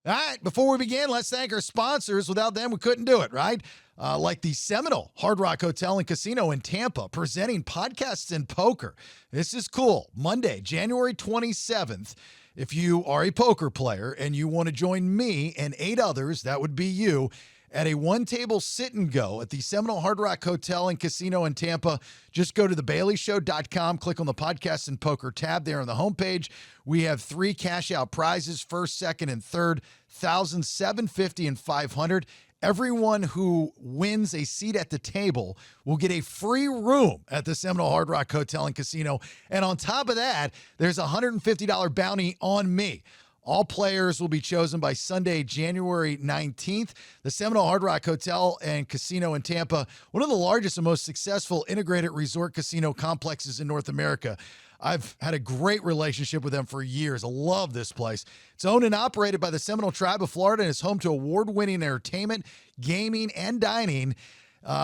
All right, before we begin, let's thank our sponsors. Without them, we couldn't do it, right? Like the Seminole Hard Rock Hotel and Casino in Tampa, presenting podcasts and poker. This is cool. Monday, January 27th. If you are a poker player and you want to join me and 8 others, that would be you, at a one-table sit-and-go at the Seminole Hard Rock Hotel and Casino in Tampa. Just go to thebaileyshow.com, click on the Podcast and Poker tab there on the homepage. We have 3 cash-out prizes, first, second, and third, $1,000, $750, and $500. Everyone who wins a seat at the table will get a free room at the Seminole Hard Rock Hotel and Casino. And on top of that, there's a $150 bounty on me. All players will be chosen by Sunday, January 19th. The Seminole Hard Rock Hotel and Casino in Tampa, one of the largest and most successful integrated resort casino complexes in North America. I've had a great relationship with them for years. I love this place. It's owned and operated by the Seminole Tribe of Florida and is home to award-winning entertainment, gaming, and dining.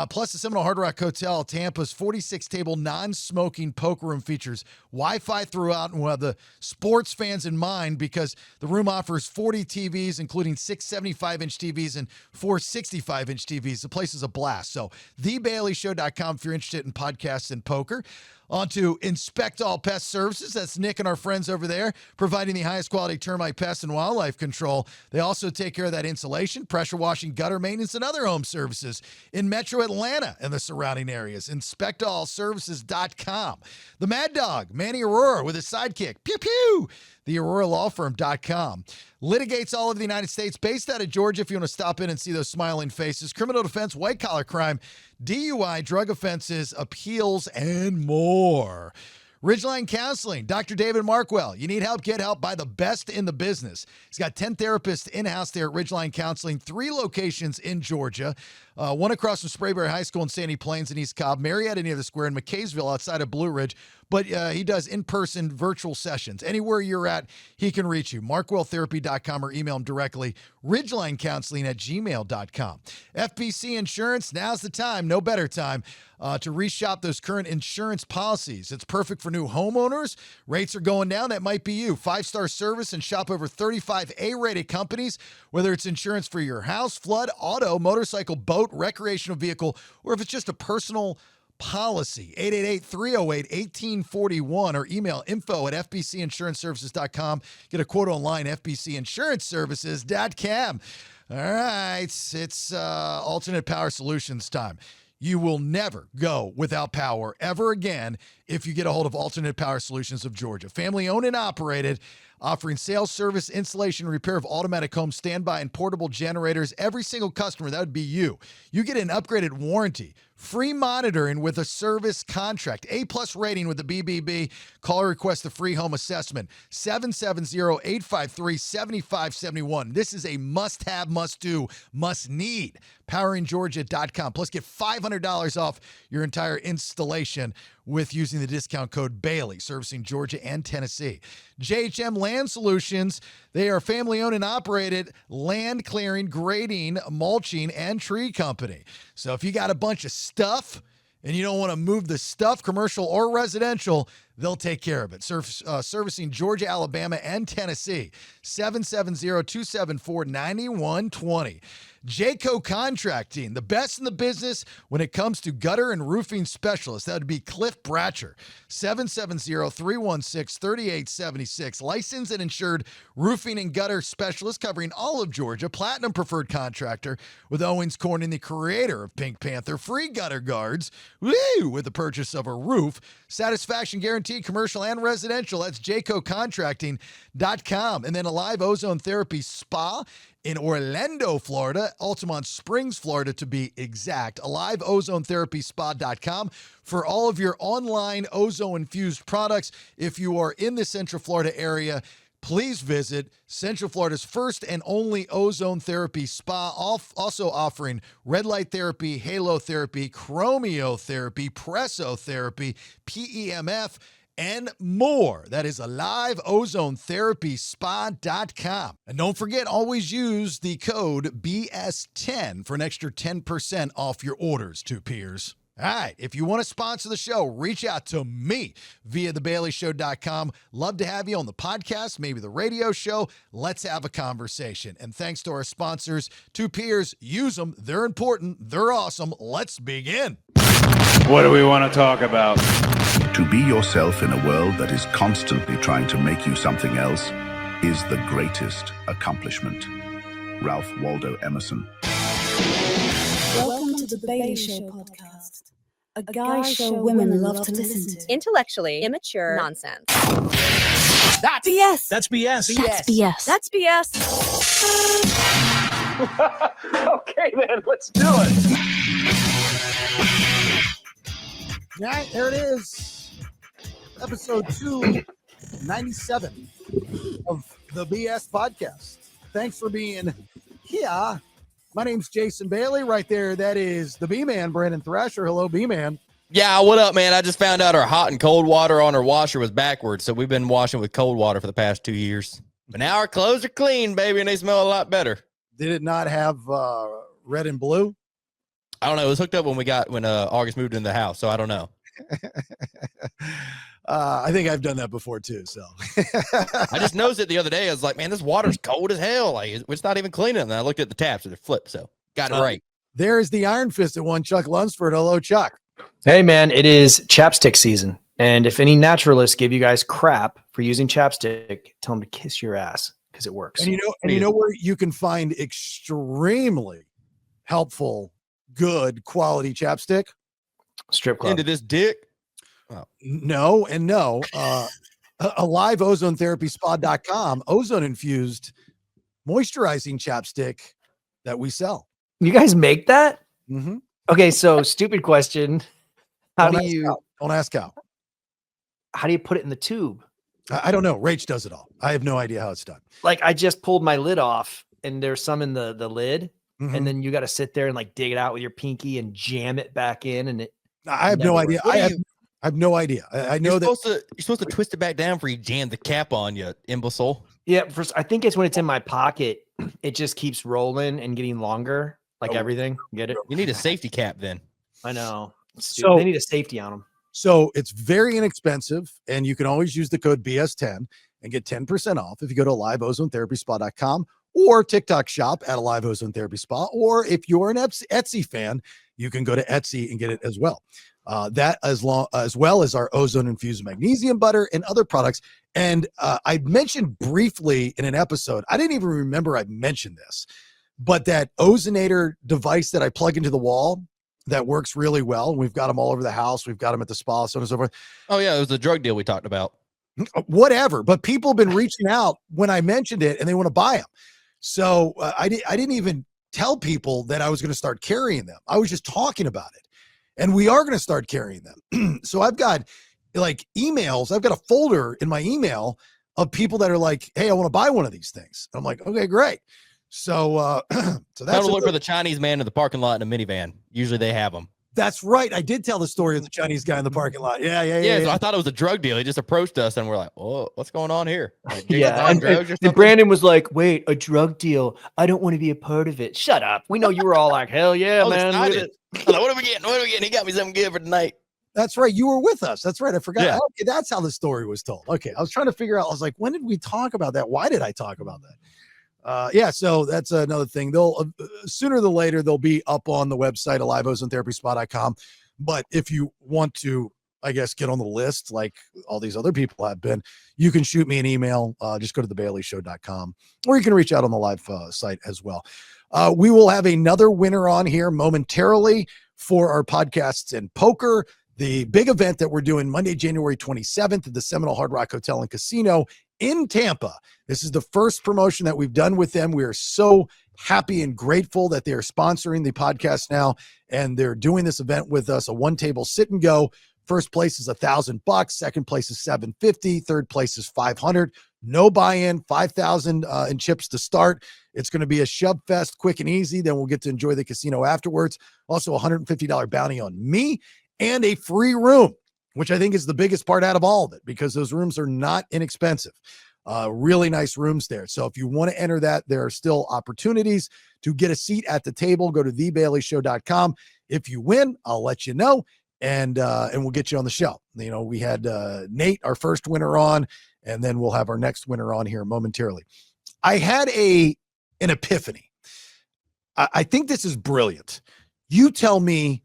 Plus, the Seminole Hard Rock Hotel, Tampa's 46-table non-smoking poker room features Wi-Fi throughout, and we'll have the sports fans in mind because the room offers 40 TVs, including 6 75-inch TVs and 4 65-inch TVs. The place is a blast. So, thebaileyshow.com if you're interested in podcasts and poker. On to Inspect All Pest Services. That's Nick and our friends over there, providing the highest quality termite, pest, and wildlife control. They also take care of that insulation, pressure washing, gutter maintenance, and other home services in Metro Atlanta and the surrounding areas. InspectAllServices.com. The Mad Dog, Manny Aurora, with his sidekick, Pew Pew, the AuroraLawFirm.com. Litigates all over the United States, based out of Georgia if you want to stop in and see those smiling faces. Criminal defense, white-collar crime, DUI, drug offenses, appeals, and more. Ridgeline Counseling, Dr. David Markwell. You need help, get help by the best in the business. He's got 10 therapists in-house there at Ridgeline Counseling, 3 locations in Georgia, one across from Sprayberry High School in Sandy Plains and East Cobb, Marietta near the Square, and McKaysville outside of Blue Ridge. But he does in-person virtual sessions. Anywhere you're at, he can reach you. MarkwellTherapy.com or email him directly. RidgelineCounseling@gmail.com. FBC Insurance, now's the time, no better time, to reshop those current insurance policies. It's perfect for new homeowners. Rates are going down. That might be you. 5-star service and shop over 35 A-rated companies, whether it's insurance for your house, flood, auto, motorcycle, boat, recreational vehicle, or if it's just a personal policy. 888-308-1841 or email info@fbcinsuranceservices.com. Get a quote online, fbcinsuranceservices.com. All right, it's alternate power solutions time. You will never go without power ever again if you get a hold of Alternate Power Solutions of Georgia. Family owned and operated, offering sales, service, installation, and repair of automatic home standby and portable generators. Every single customer, that would be you. You get an upgraded warranty, free monitoring with a service contract, A+ rating with the BBB. Call or request the free home assessment, 770-853-7571. This is a must-have, must-do, must-need. PoweringGeorgia.com. Plus, get $500 off your entire installation with using the discount code Bailey, servicing Georgia and Tennessee. JHM Land Solutions, they are family-owned and operated land clearing, grading, mulching, and tree company. So if you got a bunch of stuff and you don't want to move the stuff, commercial or residential, they'll take care of it. Servicing Georgia, Alabama, and Tennessee, 770-274-9120. Jayco Contracting, the best in the business when it comes to gutter and roofing specialists. That would be Cliff Bratcher, 770-316-3876. Licensed and insured roofing and gutter specialist covering all of Georgia. Platinum preferred contractor with Owens Corning, the creator of Pink Panther. Free gutter guards, woo, with the purchase of a roof. Satisfaction guaranteed, commercial and residential. That's JaycoContracting.com. And then a live ozone therapy spa in Orlando, Florida, Altamont Springs, Florida, to be exact. AliveOzoneTherapySpa.com for all of your online ozone-infused products. If you are in the Central Florida area, please visit Central Florida's first and only ozone therapy spa, also offering red light therapy, halo therapy, chromiotherapy, pressotherapy, PEMF, and more. That is AliveOzoneTherapySpa.com. And don't forget, always use the code BS10 for an extra 10% off your orders, two peers. All right. If you want to sponsor the show, reach out to me via thebaileyshow.com. Love to have you on the podcast, maybe the radio show. Let's have a conversation. And thanks to our sponsors, Two Peers, use them. They're important. They're awesome. Let's begin. What do we want to talk about? To be yourself in a world that is constantly trying to make you something else is the greatest accomplishment. Ralph Waldo Emerson. Welcome to the Bailey Show podcast, a guy show women love to listen to. Intellectually immature nonsense. That's BS. That's BS. That's BS. That's BS. Okay, then, let's do it. All right, there it is. Episode 297 of the BS podcast. Thanks for being here. My name's Jason Bailey. Right there, that is the B-Man, Brandon Thrasher. Hello, B-Man. Yeah, what up, man? I just found out our hot and cold water on our washer was backwards, so we've been washing with cold water for the past 2 years. But now our clothes are clean, baby, and they smell a lot better. Did it not have red and blue? I don't know. It was hooked up when August moved into the house, so I don't know. I think I've done that before too. So I just noticed it the other day. I was like, man, this water's cold as hell. Like, it's not even clean. And I looked at the taps and they're flipped. So got it right. There's the Iron Fisted one, Chuck Lunsford. Hello, Chuck. Hey, man, it is chapstick season. And if any naturalists give you guys crap for using chapstick, tell them to kiss your ass because it works. And you know where you can find extremely helpful, good quality chapstick? Strip club. Into this dick. Oh. No. AliveOzoneTherapySpa.com, ozone infused moisturizing chapstick that we sell. You guys make that? Mm-hmm. Okay, so stupid question. Don't ask how. How do you put it in the tube? I don't know. Rach does it all. I have no idea how it's done. Like, I just pulled my lid off and there's some in the lid. Mm-hmm. And then you got to sit there and like dig it out with your pinky and jam it back in. And I have no idea. I have no idea. I know you're supposed to twist it back down before you jam the cap on, you imbecile. Yeah, I think it's when it's in my pocket, it just keeps rolling and getting longer, like everything. Get it? You need a safety cap then. I know. So they need a safety on them. So it's very inexpensive, and you can always use the code BS10 and get 10% off if you go to AliveOzoneTherapySpa.com or TikTok shop at Alive Ozone Therapy Spa, or if you're an Etsy fan, you can go to Etsy and get it as well. That as well as our ozone infused magnesium butter and other products. And I mentioned briefly in an episode, I didn't even remember I mentioned this, but that ozonator device that I plug into the wall that works really well. We've got them all over the house. We've got them at the spa, so on and so forth. Oh yeah, it was the drug deal we talked about. Whatever, but people have been reaching out when I mentioned it and they want to buy them. So I didn't even tell people that I was going to start carrying them. I was just talking about it. And we are going to start carrying them. So I've got like emails. I've got a folder in my email of people that are like, hey, I want to buy one of these things. I'm like, okay, great. So, so that's look for the Chinese man in the parking lot in a minivan. Usually they have them. That's right. I did tell the story of the Chinese guy in the parking lot. Yeah. So I thought it was a drug deal. He just approached us and we're like, oh, what's going on here? Like, yeah. And Brandon was like, wait, a drug deal. I don't want to be a part of it. Shut up. We know you were all like, hell yeah, man. Like, what are we getting? What are we getting? He got me something good for tonight. That's right. You were with us. That's right. I forgot. Yeah. Okay, that's how the story was told. Okay. I was trying to figure out, I was like, when did we talk about that? Why did I talk about that? So that's another thing. They'll sooner than later, they'll be up on the website, AliveOzoneTherapySpa.com. But if you want to, I guess, get on the list like all these other people have been, you can shoot me an email. Just go to thebaileyshow.com, or you can reach out on the live site as well. We will have another winner on here momentarily for our podcasts and poker. The big event that we're doing Monday, January 27th at the Seminole Hard Rock Hotel and Casino in Tampa. This is the first promotion that we've done with them. We are so happy and grateful that they are sponsoring the podcast now, and they're doing this event with us, a one-table sit and go. First place is $1,000. Second place is $750. Third place is $500. No buy-in, $5,000 in chips to start. It's going to be a shove fest, quick and easy. Then we'll get to enjoy the casino afterwards. Also, a $150 bounty on me and a free room, which I think is the biggest part out of all of it, because those rooms are not inexpensive. Really nice rooms there. So if you want to enter that, there are still opportunities to get a seat at the table. Go to thebaileyshow.com. If you win, I'll let you know, and we'll get you on the show. You know, we had Nate, our first winner, on, and then we'll have our next winner on here momentarily. I had an epiphany. I think this is brilliant. You tell me,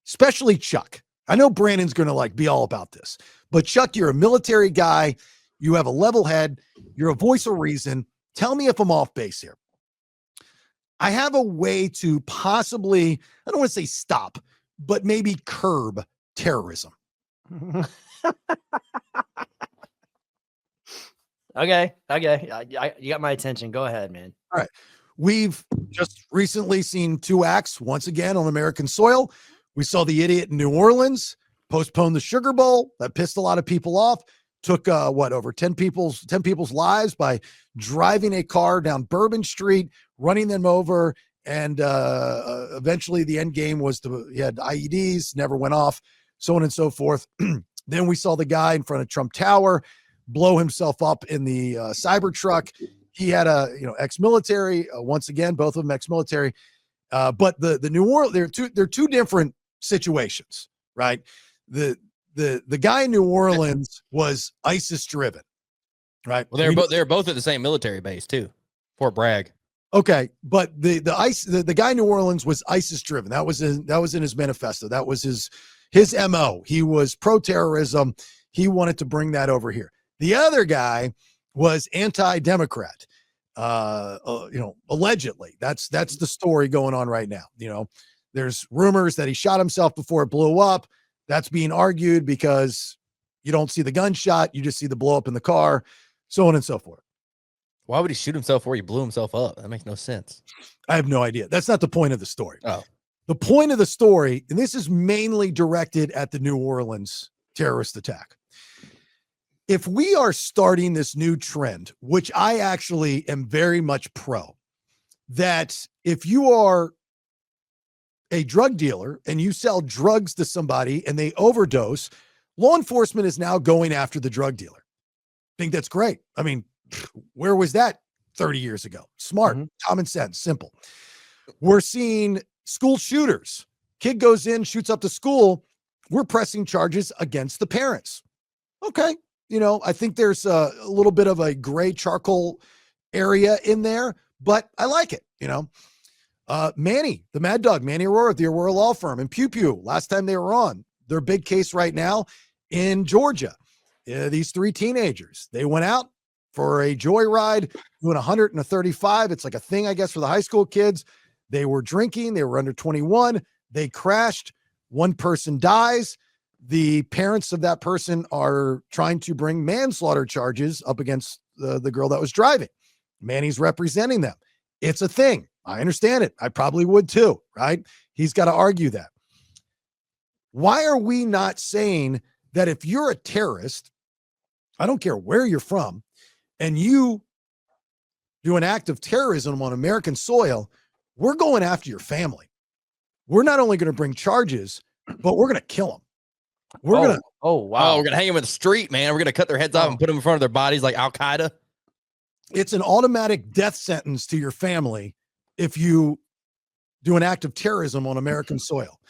especially Chuck. I know Brandon's going to be all about this, but Chuck, you're a military guy. You have a level head. You're a voice of reason. Tell me if I'm off base here. I have a way to possibly, I don't want to say stop, but maybe curb terrorism. Okay. You got my attention. Go ahead, man. All right. We've just recently seen two acts once again on American soil. We saw the idiot in New Orleans postpone the Sugar Bowl. That pissed a lot of people off. Took over 10 people's lives by driving a car down Bourbon Street, running them over, and eventually the end game was he had IEDs, never went off, so on and so forth. Then we saw the guy in front of Trump Tower blow himself up in the Cybertruck. He had ex-military, once again, both of them ex-military. But the New Orleans, they're two different situations, right? The guy in New Orleans was ISIS driven, right? Well, they're both at the same military base too, Fort Bragg. Okay, but the guy in New Orleans was ISIS driven. That was in his manifesto. That was his MO. He was pro-terrorism. He wanted to bring that over here. The other guy was anti-Democrat. Allegedly. That's the story going on right now. There's rumors that he shot himself before it blew up. That's being argued because you don't see the gunshot. You just see the blow up in the car, so on and so forth. Why would he shoot himself before he blew himself up? That makes no sense. I have no idea. That's not the point of the story. Oh. The point of the story, and this is mainly directed at the New Orleans terrorist attack. If we are starting this new trend, which I actually am very much pro, that if you are a drug dealer and you sell drugs to somebody and they overdose, law enforcement is now going after the drug dealer. I think that's great. I mean, where was that 30 years ago? Smart, common sense, simple. We're seeing school shooters. Kid goes in, shoots up the school. We're pressing charges against the parents. Okay. I think there's a little bit of a gray charcoal area in there, but I like it. Manny, the Mad Dog, Manny Aurora, the Aurora Law Firm, and Pew Pew, last time they were on, their big case right now in Georgia. These three teenagers, they went out for a joyride, doing 135. It's like a thing, I guess, for the high school kids. They were drinking. They were under 21. They crashed. One person dies. The parents of that person are trying to bring manslaughter charges up against the girl that was driving. Manny's representing them. It's a thing. I understand it. I probably would too, right? He's got to argue that. Why are we not saying that if you're a terrorist, I don't care where you're from, and you do an act of terrorism on American soil, we're going after your family. We're not only going to bring charges, but we're going to kill them. We're going to. Oh, wow. We're going to hang them in the street, man. We're going to cut their heads off and put them in front of their bodies like Al-Qaeda. It's an automatic death sentence to your family if you do an act of terrorism on American soil.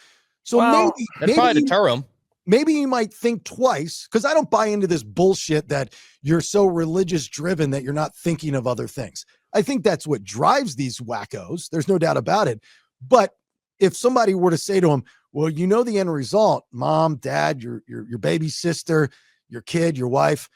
So maybe probably deter them. Maybe you might think twice, because I don't buy into this bullshit that you're so religious driven that you're not thinking of other things. I think that's what drives these wackos. There's no doubt about it. But if somebody were to say to them, well, the end result, mom, dad, your baby sister, your kid, your wife,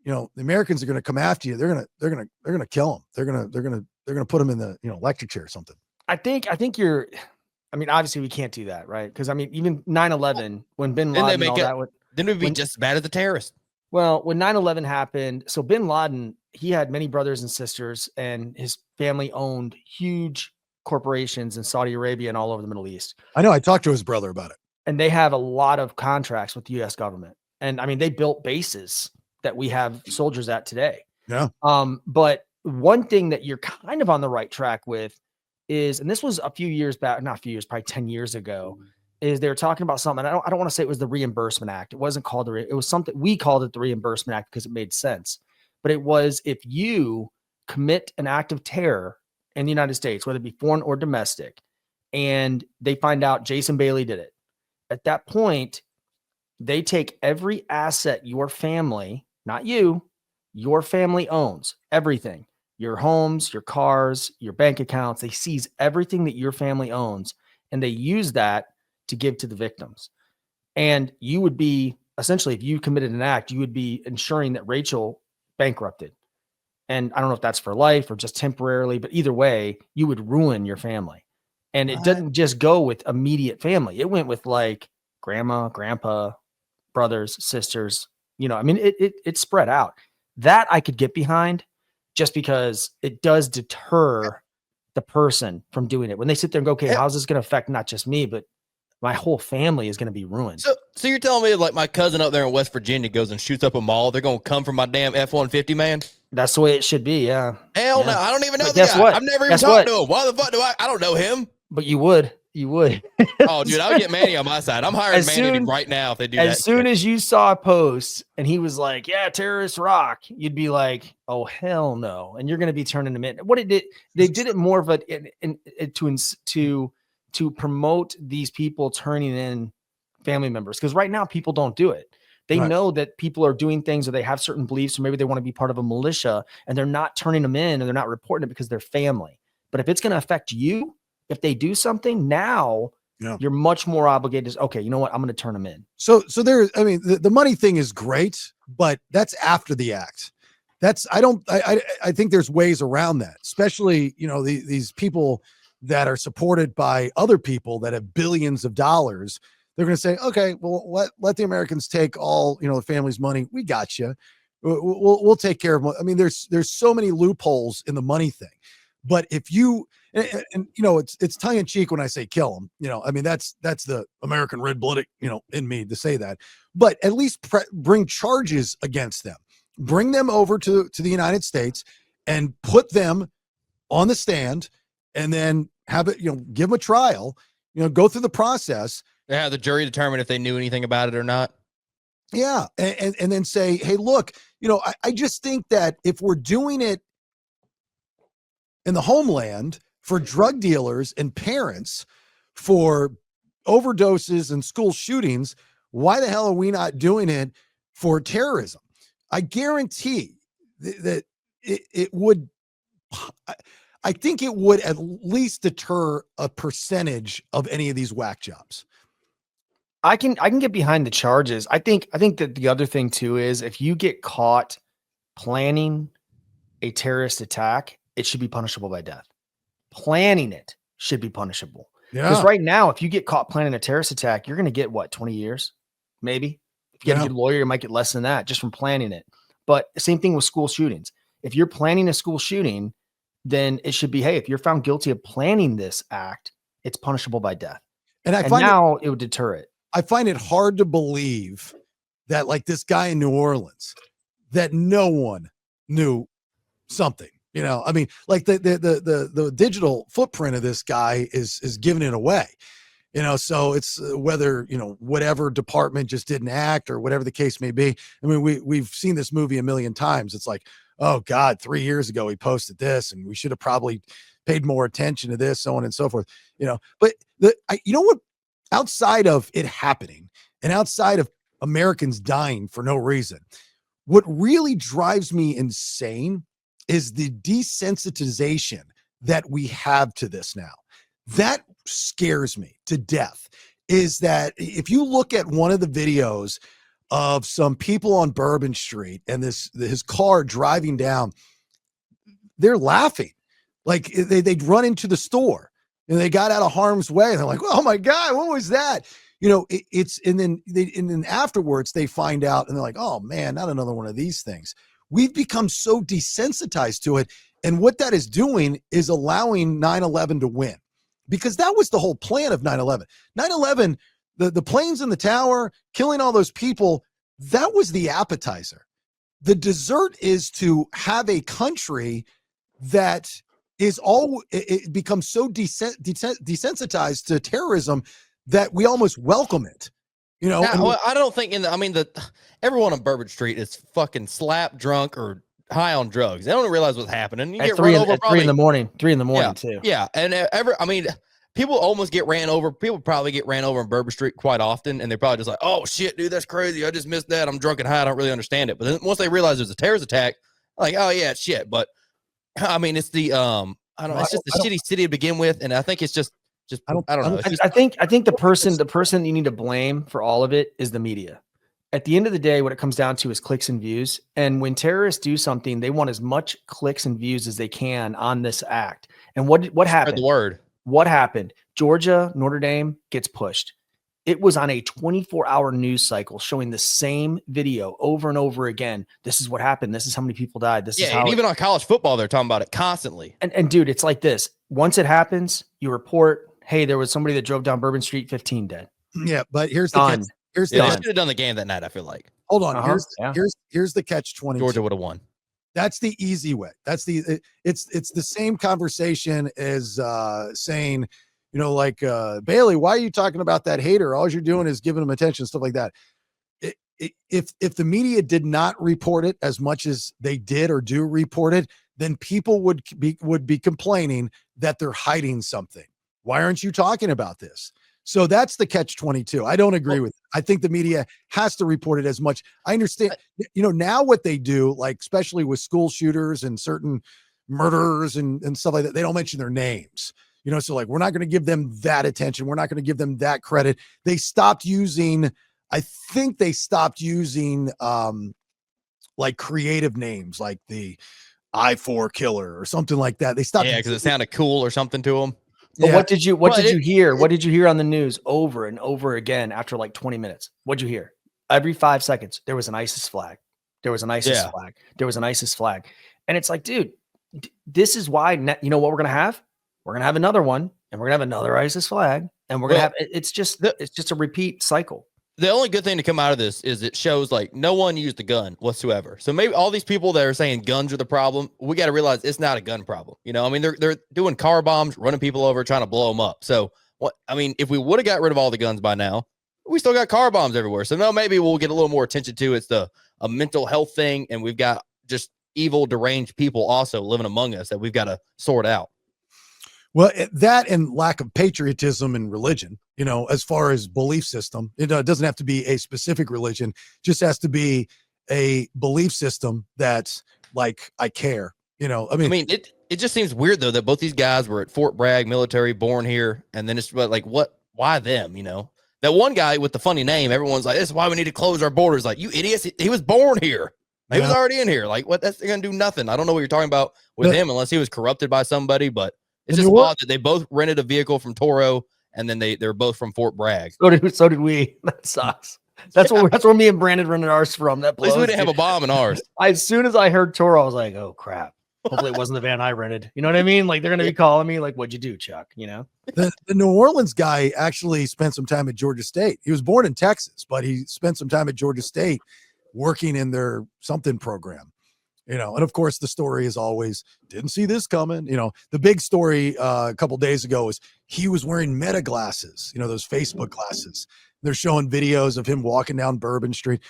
the Americans are going to come after you. They're going to kill them. They're going to put them in the, electric chair or something. I think obviously we can't do that, right? Because even 9/11, when Bin Laden then it would be just as bad as the terrorist. Well, when 9/11 happened, so Bin Laden, he had many brothers and sisters, and his family owned huge corporations in Saudi Arabia and all over the Middle East. I know. I talked to his brother about it. And they have a lot of contracts with the U.S. government. And they built bases that we have soldiers at today. Yeah. But one thing that you're kind of on the right track with is, and this was a few years back, not a few years, probably 10 years ago, is they were talking about something. I don't want to say it was the Reimbursement Act. It wasn't called it was something, we called it the Reimbursement Act because it made sense. But it was, if you commit an act of terror in the United States, whether it be foreign or domestic, and they find out Jason Bailey did it. At that point, they take every asset your family, not you, your family owns, everything, your homes, your cars, your bank accounts. They seize everything that your family owns, and they use that to give to the victims. And you would be, essentially, if you committed an act, you would be ensuring that Rachel bankrupted. And I don't know if that's for life or just temporarily, but either way, you would ruin your family. And it didn't just go with immediate family. It went with like grandma, grandpa, brothers, sisters. I mean, it spread out. That I could get behind just because it does deter the person from doing it. When they sit there and go, okay, how's this going to affect not just me, but my whole family is going to be ruined. So you're telling me like my cousin up there in West Virginia goes and shoots up a mall, they're going to come for my damn F-150, man? That's the way it should be, yeah. Hell no, I don't even know But the guess guy. what? I've never even Guess talked what? to him. Why the fuck do I don't know him. But you would. Oh, dude, I would get Manny on my side. I'm hiring Manny right now if they do that. As soon as you saw a post and he was like, yeah, terrorists rock, you'd be like, oh, hell no. And you're going to be turning them in. What it did, they did it more of to promote these people turning in family members. Because right now people don't do it. They know that people are doing things or they have certain beliefs, or maybe they want to be part of a militia and they're not turning them in and they're not reporting it because they're family. But if it's going to affect you, if they do something now, you're much more obligated. Okay, you know what? I'm going to turn them in. So there's, I mean, the money thing is great, but that's after the act. I think there's ways around that, especially, these people that are supported by other people that have billions of dollars. They're going to say, okay, well, let the Americans take all, the family's money. We got you. We'll take care of them. I mean, there's so many loopholes in the money thing, but if you, and it's tongue in cheek when I say kill them, I mean, that's the American red blooded, in me to say that, but at least bring charges against them, bring them over to the United States and put them on the stand and then have it, give them a trial, go through the process. Yeah. The jury determine if they knew anything about it or not. Yeah. And then say, hey, look, I just think that if we're doing it in the homeland for drug dealers and parents for overdoses and school shootings, why the hell are we not doing it for terrorism? I guarantee that it would, I think it would at least deter a percentage of any of these whack jobs. I can get behind the charges. I think that the other thing too is if you get caught planning a terrorist attack, it should be punishable by death. Planning it should be punishable. Because right now, if you get caught planning a terrorist attack, you're going to get 20 years, maybe. If you get a good lawyer, you might get less than that just from planning it. But same thing with school shootings. If you're planning a school shooting, then it should be, hey, if you're found guilty of planning this act, it's punishable by death. And now it would deter it. I find it hard to believe that, like this guy in New Orleans, that no one knew something. I mean, like the digital footprint of this guy is giving it away. So it's whether, whatever department just didn't act or whatever the case may be. I mean, we've seen this movie a million times. It's like, oh God, 3 years ago, he posted this and we should have probably paid more attention to this, so on and so forth, but what, outside of it happening and outside of Americans dying for no reason, what really drives me insane is the desensitization that we have to this now. That scares me to death. Is that if you look at one of the videos of some people on Bourbon Street and his car driving down, they're laughing. Like they'd run into the store and they got out of harm's way. And they're like, oh my God, what was that? And then afterwards they find out and they're like, oh man, not another one of these things. We've become so desensitized to it. And what that is doing is allowing 9/11 to win, because that was the whole plan of 9/11. 9/11, the planes in the tower, killing all those people, that was the appetizer. The dessert is to have a country that is it becomes so desensitized to terrorism that we almost welcome it. I don't think everyone on Bourbon Street is fucking slap drunk or high on drugs. They don't realize what's happening. You At get 3 run over in the morning, 3 in the morning too. Yeah. And people almost get ran over. People probably get ran over on Bourbon Street quite often, and they're probably just like, "Oh shit, dude, that's crazy. I just missed that. I'm drunk and high. I don't really understand it." But then once they realize there's a terrorist attack, like, "Oh yeah, shit." But I mean, it's the I don't know. It's just a shitty city to begin with, and I think it's just I don't know. I think the person you need to blame for all of it is the media. At the end of the day, what it comes down to is clicks and views. And when terrorists do something, they want as much clicks and views as they can on this act. And what happened? Spread the word. What happened? Georgia, Notre Dame gets pushed. It was on a 24-hour news cycle showing the same video over and over again. This is what happened. This is how many people died. This is how and even on college football, they're talking about it constantly. And dude, it's like this. Once it happens, you report, hey, there was somebody that drove down Bourbon Street, 15 dead. Yeah, but here's the catch. They should have done the game that night, I feel like. Hold on. Here's the catch 22. Georgia would have won. That's the easy way. It's the same conversation as saying, like Bailey, why are you talking about that hater? All you're doing is giving him attention, stuff like that. If the media did not report it as much as they did or do report it, then people would be complaining that they're hiding something. Why aren't you talking about this? So that's the catch 22. I don't agree with it. I think the media has to report it as much. I understand, now what they do, like, especially with school shooters and certain murderers and stuff like that, they don't mention their names, so like, we're not going to give them that attention. We're not going to give them that credit. I think they stopped using like creative names, like the I-4 killer or something like that. They stopped. Yeah, because it sounded cool or something to them. But what did you hear? What did you hear on the news over and over again after like 20 minutes? What'd you hear? Every 5 seconds, there was an ISIS flag. There was an ISIS flag. There was an ISIS flag. And it's like, dude, this is why, you know what we're going to have? We're going to have another one, and we're going to have another ISIS flag. And we're going to have, it's just a repeat cycle. The only good thing to come out of this is it shows like no one used a gun whatsoever. So maybe all these people that are saying guns are the problem, we got to realize it's not a gun problem. I mean, they're doing car bombs, running people over, trying to blow them up. So if we would have got rid of all the guns by now, we still got car bombs everywhere. So no, maybe we'll get a little more attention to it's a mental health thing, and we've got just evil, deranged people also living among us that we've got to sort out. Well, that and lack of patriotism and religion, as far as belief system, it doesn't have to be a specific religion, just has to be a belief system that's like, I care, it just seems weird though, that both these guys were at Fort Bragg military, born here. And then it's like, why them, that one guy with the funny name, everyone's like, this is why we need to close our borders. Like, you idiots. He was born here. He was already in here. Like, what? That's going to do nothing. I don't know what you're talking about with him unless he was corrupted by somebody, but it's just odd that they both rented a vehicle from Toro, and then they're both from Fort Bragg. So did we. That sucks. That's where me and Brandon rented ours from. That blows. At least we didn't have a bomb in ours. As soon as I heard Toro, I was like, oh crap. Hopefully it wasn't the van I rented. You know what I mean? Like, they're gonna be calling me like, what'd you do, Chuck? The New Orleans guy actually spent some time at Georgia State. He was born in Texas, but he spent some time at Georgia State working in their something program. And of course the story is always, didn't see this coming. The big story a couple days ago was he was wearing Meta glasses, those Facebook glasses. They're showing videos of him walking down Bourbon Street.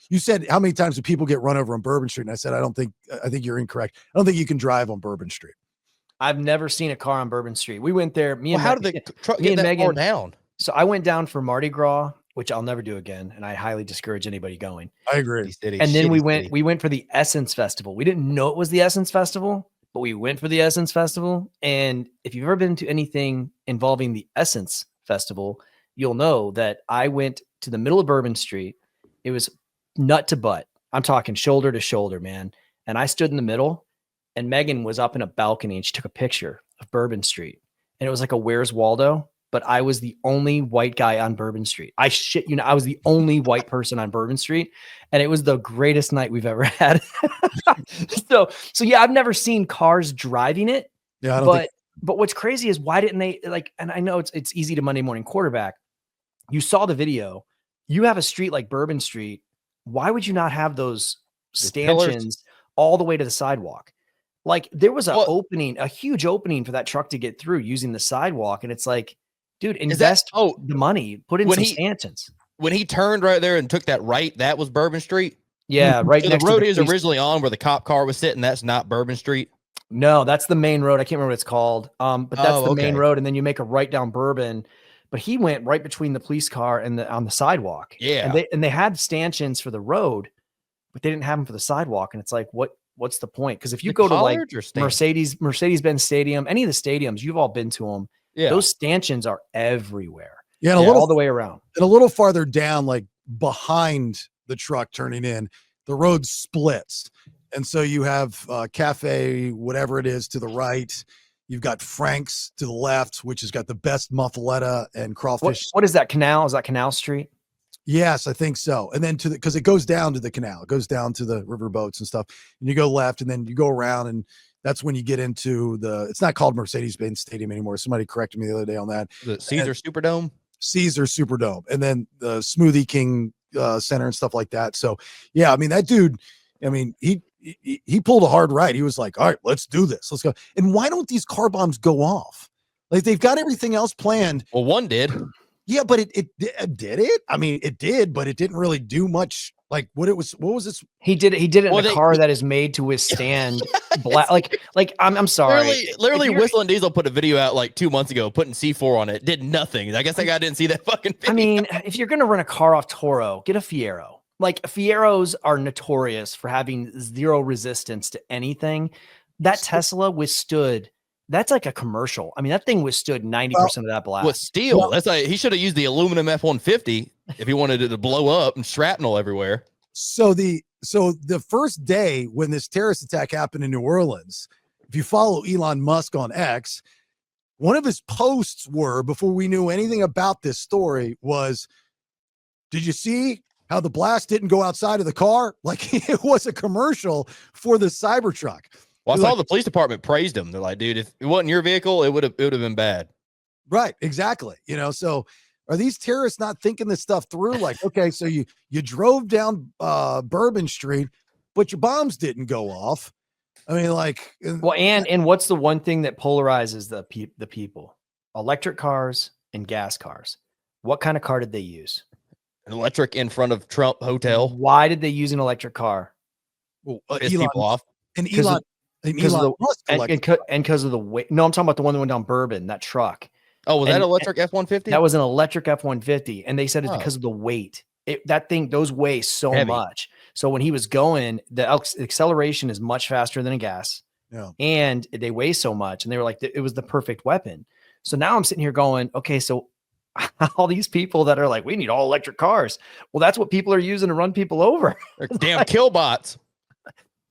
You said, how many times do people get run over on Bourbon Street? And I said, I think you're incorrect. I don't think you can drive on Bourbon Street. I've never seen a car on Bourbon Street. We went there. How did the truck get that far down? So I went down for Mardi Gras, which I'll never do again, and I highly discourage anybody going. I agree. And then we went for the Essence Festival. We didn't know it was the Essence Festival, but we went for the Essence Festival. And if you've ever been to anything involving the Essence Festival, you'll know that I went to the middle of Bourbon Street. It was nut to butt. I'm talking shoulder to shoulder, man. And I stood in the middle, and Megan was up in a balcony, and she took a picture of Bourbon Street. And it was like a Where's Waldo? But I was the only white guy on Bourbon Street. I shit you know, I was the only white person on Bourbon Street, and it was the greatest night we've ever had. So yeah, I've never seen cars driving it. Yeah, but what's crazy is why didn't they and I know it's easy to Monday morning quarterback. You saw the video. You have a street like Bourbon Street. Why would you not have those stanchions all the way to the sidewalk? Like, there was a huge opening for that truck to get through using the sidewalk, and it's like, dude, invest the money, put in some stanchions. When he turned right there and took that right, that was Bourbon Street. Yeah, right. So the road he was originally on where the cop car was sitting, that's not Bourbon Street. No, that's the main road. I can't remember what it's called. But that's the main okay. road, and then you make a right down Bourbon. But he went right between the police car and on the sidewalk. Yeah. And they had stanchions for the road, but they didn't have them for the sidewalk. And it's like, what's the point? Because if you go to like Mercedes-Benz Stadium, any of the stadiums, you've all been to them. Yeah. Those stanchions are everywhere. Yeah, and all the way around. And a little farther down, like behind the truck turning in, the road splits. And so you have Cafe, whatever it is, to the right. You've got Frank's to the left, which has got the best muffaletta and crawfish. What is that canal? Is that Canal Street? Yes, I think so. And then because it goes down to the canal, it goes down to the river boats and stuff. And you go left, and then you go around, and that's when you get into it's not called Mercedes-Benz Stadium anymore. Somebody corrected me the other day on that. The Caesar Superdome. Caesar Superdome, and then the Smoothie King Center and stuff like that. So yeah, I mean, that dude, I mean, he pulled a hard right. He was like, all right, let's do this. Let's go. And why don't these car bombs go off? Like, they've got everything else planned. Well, one did. Yeah, but it did it? I mean, it did, but it didn't really do much. Like, what was this? He did it in a car that is made to withstand like I'm sorry. Literally Whistling Diesel put a video out like 2 months ago putting C4 on it. Did nothing. I guess that guy didn't see that fucking video. I mean, if you're gonna run a car off Toro, get a Fiero. Like, Fieros are notorious for having zero resistance to anything. That Tesla withstood. That's like a commercial. I mean, that thing withstood 90% of that blast. With steel. That's like, he should have used the aluminum F-150 if he wanted it to blow up and shrapnel everywhere. So the first day when this terrorist attack happened in New Orleans, if you follow Elon Musk on X, one of his posts were, before we knew anything about this story, was, did you see how the blast didn't go outside of the car? Like, it was a commercial for the Cybertruck. Well, I saw the police department praised him. They're like, dude, if it wasn't your vehicle, it would have been bad. Right, exactly. You know, so are these terrorists not thinking this stuff through? Like, okay, so you drove down Bourbon Street, but your bombs didn't go off. I mean, like, well, and what's the one thing that polarizes the people? Electric cars and gas cars. What kind of car did they use? An electric in front of Trump Hotel. Why did they use an electric car? Well, Piss people off. And Elon Musk and because of the weight. No, I'm talking about the one that went down Bourbon, that truck. Oh, was that electric F-150? That was an electric F-150, and they said it's because of the weight. Those weigh so heavy. much. So when he was going, the acceleration is much faster than a gas. Yeah. And they weigh so much, and they were like, it was the perfect weapon. So now I'm sitting here going, okay, so all these people that are like, we need all electric cars. Well, that's what people are using to run people over. They're damn kill bots.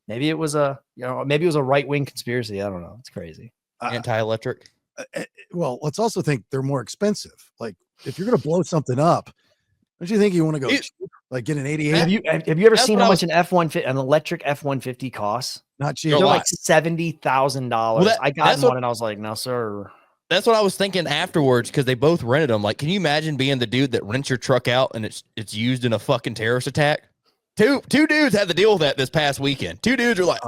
Maybe it was a right-wing conspiracy. I don't know. It's crazy. Anti-electric. Well, let's also think they're more expensive. Like, if you're going to blow something up, don't you think you want to go cheap? Like, get an 88? Have you ever seen how much an electric F-150 costs? Not cheap. They're like $70,000. Well, I got one and I was like, no, sir. That's what I was thinking afterwards, because they both rented them. Like, can you imagine being the dude that rents your truck out and it's used in a fucking terrorist attack? Two dudes had to deal with that this past weekend. Two dudes are like,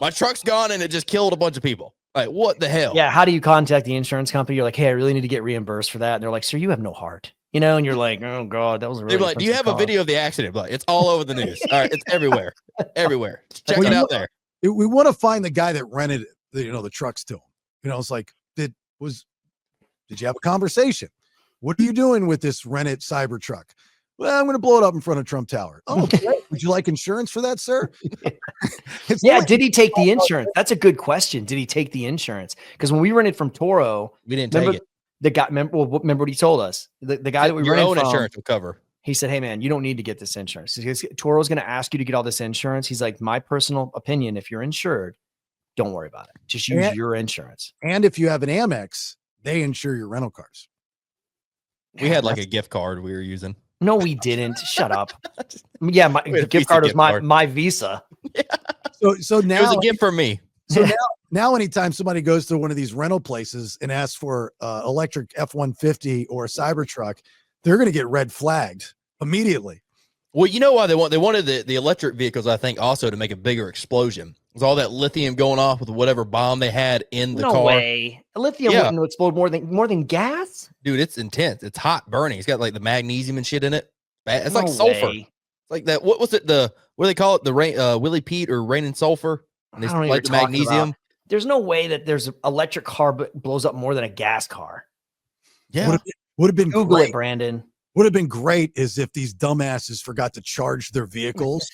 my truck's gone and it just killed a bunch of people. Like, what the hell? Yeah. How do you contact the insurance company? You're like, hey, I really need to get reimbursed for that. And they're like, sir, you have no heart. You know, and you're like, oh God, that was a really. They're like, do you have a video of the accident? Like, it's all over the news. All right, it's everywhere. Everywhere. Check it out there. We want to find the guy that rented the trucks to him. You know, it's like, did you have a conversation? What are you doing with this rented Cybertruck? Well, I'm going to blow it up in front of Trump Tower. Oh, great. Would you like insurance for that, sir? Did he take the insurance? That's a good question. Did he take the insurance? Because when we rented from Toro, we didn't take it. The guy, remember what he told us? The guy that we rented from, insurance will cover. He said, hey, man, you don't need to get this insurance. Toro's going to ask you to get all this insurance. He's like, my personal opinion, if you're insured, don't worry about it. Just use your insurance. And if you have an Amex, they insure your rental cars. We had like a gift card we were using. No, we didn't. Shut up. Yeah, the gift card was my Visa. Yeah. So now it was a gift for me. So now anytime somebody goes to one of these rental places and asks for electric F-150 or a Cybertruck, they're going to get red flagged immediately. Well, you know why they wanted the electric vehicles, I think, also to make a bigger explosion. It was all that lithium going off with whatever bomb they had in the car. No way. Lithium wouldn't explode more than gas? Dude, it's intense. It's hot burning. It's got like the magnesium and shit in it. It's like sulfur. It's like that. What was it? What do they call it? The rain, Willie Pete or rain and sulfur? And they like the magnesium. there's no way that there's an electric car blows up more than a gas car. Yeah. Would have been Google great. it, Brandon. Would have been great is if these dumbasses forgot to charge their vehicles.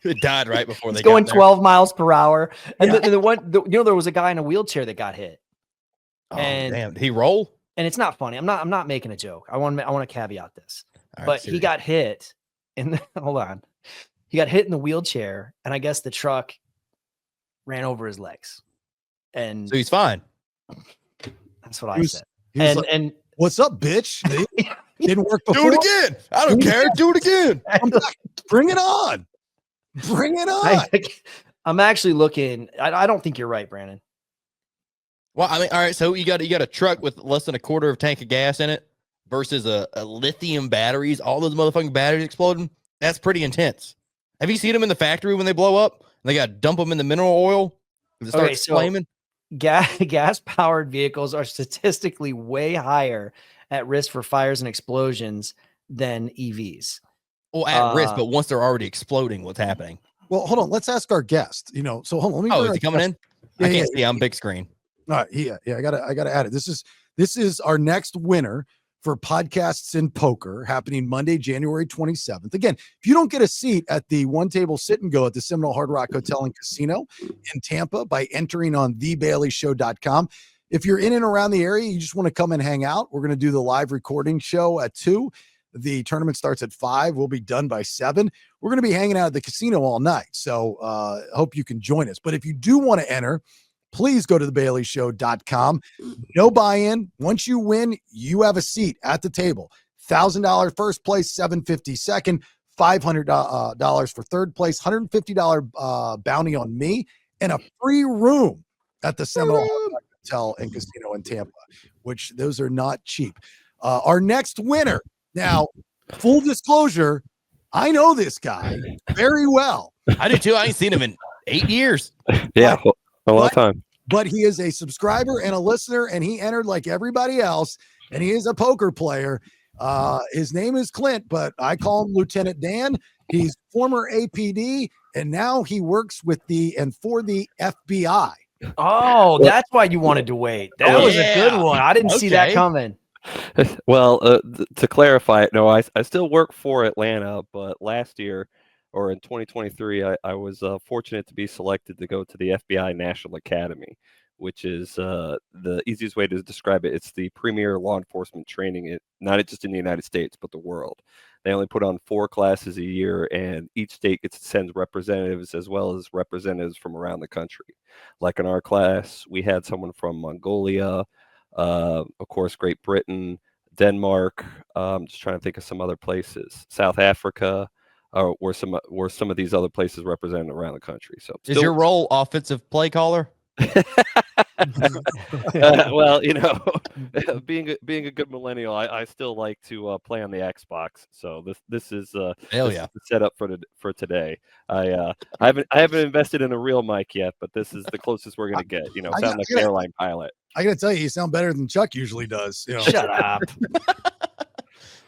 It died right before they It's going got there. 12 miles per hour. And Yeah. there was a guy in a wheelchair that got hit. Oh, and damn. Did he roll? And it's not funny. I'm not making a joke. I want to caveat this. All right, But he serious. got hit hold on. He got hit in the wheelchair, and I guess the truck ran over his legs. And So he's fine. that's what I He was- said. He was And like, and what's up, bitch? Didn't work before. Do it again. I don't care. Do it again. Bring it on. Bring it on. I'm actually looking. I don't think you're right, Brandon. Well, I mean, all right. So you got a truck with less than a quarter of a tank of gas in it versus a lithium batteries. All those motherfucking batteries exploding. That's pretty intense. Have you seen them in the factory when they blow up? They got to dump them in the mineral oil. It starts flaming. Gas powered vehicles are statistically way higher at risk for fires and explosions than EVs. Well, at risk, but once they're already exploding, what's happening? Well, hold on. Let's ask our guest. So hold on. Let me. Oh, bring is he our coming guest. in? I Yeah, can't see. I'm big screen. All right. Yeah. I gotta add it. This is our next winner for Podcasts in Poker, happening Monday, January 27th. Again, if you don't get a seat at the one table sit and go at the Seminole Hard Rock Hotel and Casino in Tampa by entering on thebaileyshow.com. If you're in and around the area, you just want to come and hang out, we're going to do the live recording show at 2. The tournament starts at 5. We'll be done by 7. We're going to be hanging out at the casino all night. So hope you can join us. But if you do want to enter, please go to thebaileyshow.com. No buy-in. Once you win, you have a seat at the table. $1,000 first place, $750 second, $500 for third place, $150 bounty on me, and a free room at the Seminole Hotel and Casino in Tampa, which those are not cheap. Our next winner. Now, full disclosure, I know this guy very well. I do too. I ain't seen him in 8 years. Yeah, a long time. But he is a subscriber and a listener, and he entered like everybody else, and he is a poker player. His name is Clint, but I call him Lieutenant Dan. He's former APD, and now he works with for the FBI. Oh, that's why you wanted to wait. That was a good one. I didn't see that coming. Well, to clarify it, no, I still work for Atlanta, but last year, or in 2023, I was fortunate to be selected to go to the FBI National Academy, which is the easiest way to describe it. It's the premier law enforcement training, not just in the United States, but the world. They only put on 4 classes a year, and each state gets to send representatives as well as representatives from around the country. Like in our class, we had someone from Mongolia, of course, Great Britain, Denmark. Just trying to think of some other places, South Africa. Were some of these other places represented around the country. So Is your role offensive play caller? well, being a good millennial, I still like to play on the Xbox. So this is Hell this yeah. is the setup for today. I haven't invested in a real mic yet, but this is the closest we're gonna get. Sound like an airline pilot. I got to tell you sound better than Chuck usually does. Shut up.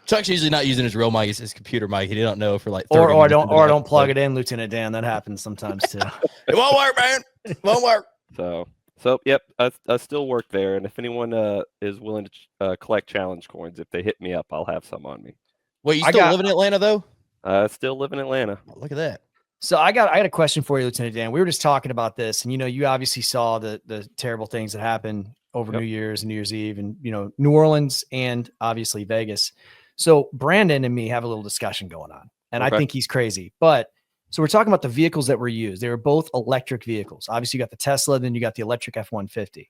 Chuck's usually not using his real mic, his computer mic. He didn't know for like 30 Or minutes don't into or the don't plug episode. it in, Lieutenant Dan. That happens sometimes too. It won't work, man. It won't work. So yep, I still work there, and if anyone is willing to collect challenge coins, if they hit me up, I'll have some on me. Wait, you still live in Atlanta though? Still live in Atlanta. Oh, look at that. So I got a question for you, Lieutenant Dan. We were just talking about this, and you obviously saw the terrible things that happened over New Year's and New Year's Eve, and New Orleans and obviously Vegas. So Brandon and me have a little discussion going on, and I think he's crazy. But so we're talking about the vehicles that were used. They were both electric vehicles. Obviously, you got the Tesla, then you got the electric F-150.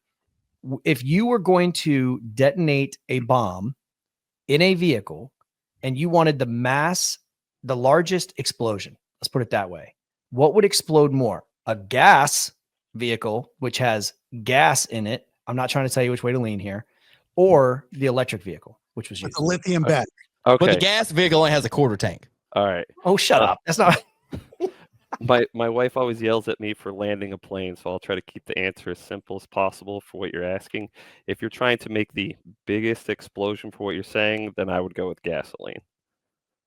If you were going to detonate a bomb in a vehicle and you wanted the largest explosion, let's put it that way, what would explode more? A gas vehicle, which has gas in it. I'm not trying to tell you which way to lean here, or the electric vehicle, which was used. It's a lithium battery. Okay. But the gas vehicle only has a quarter tank. All right. Oh, shut up. That's not. My wife always yells at me for landing a plane, so I'll try to keep the answer as simple as possible for what you're asking. If you're trying to make the biggest explosion for what you're saying, then I would go with gasoline.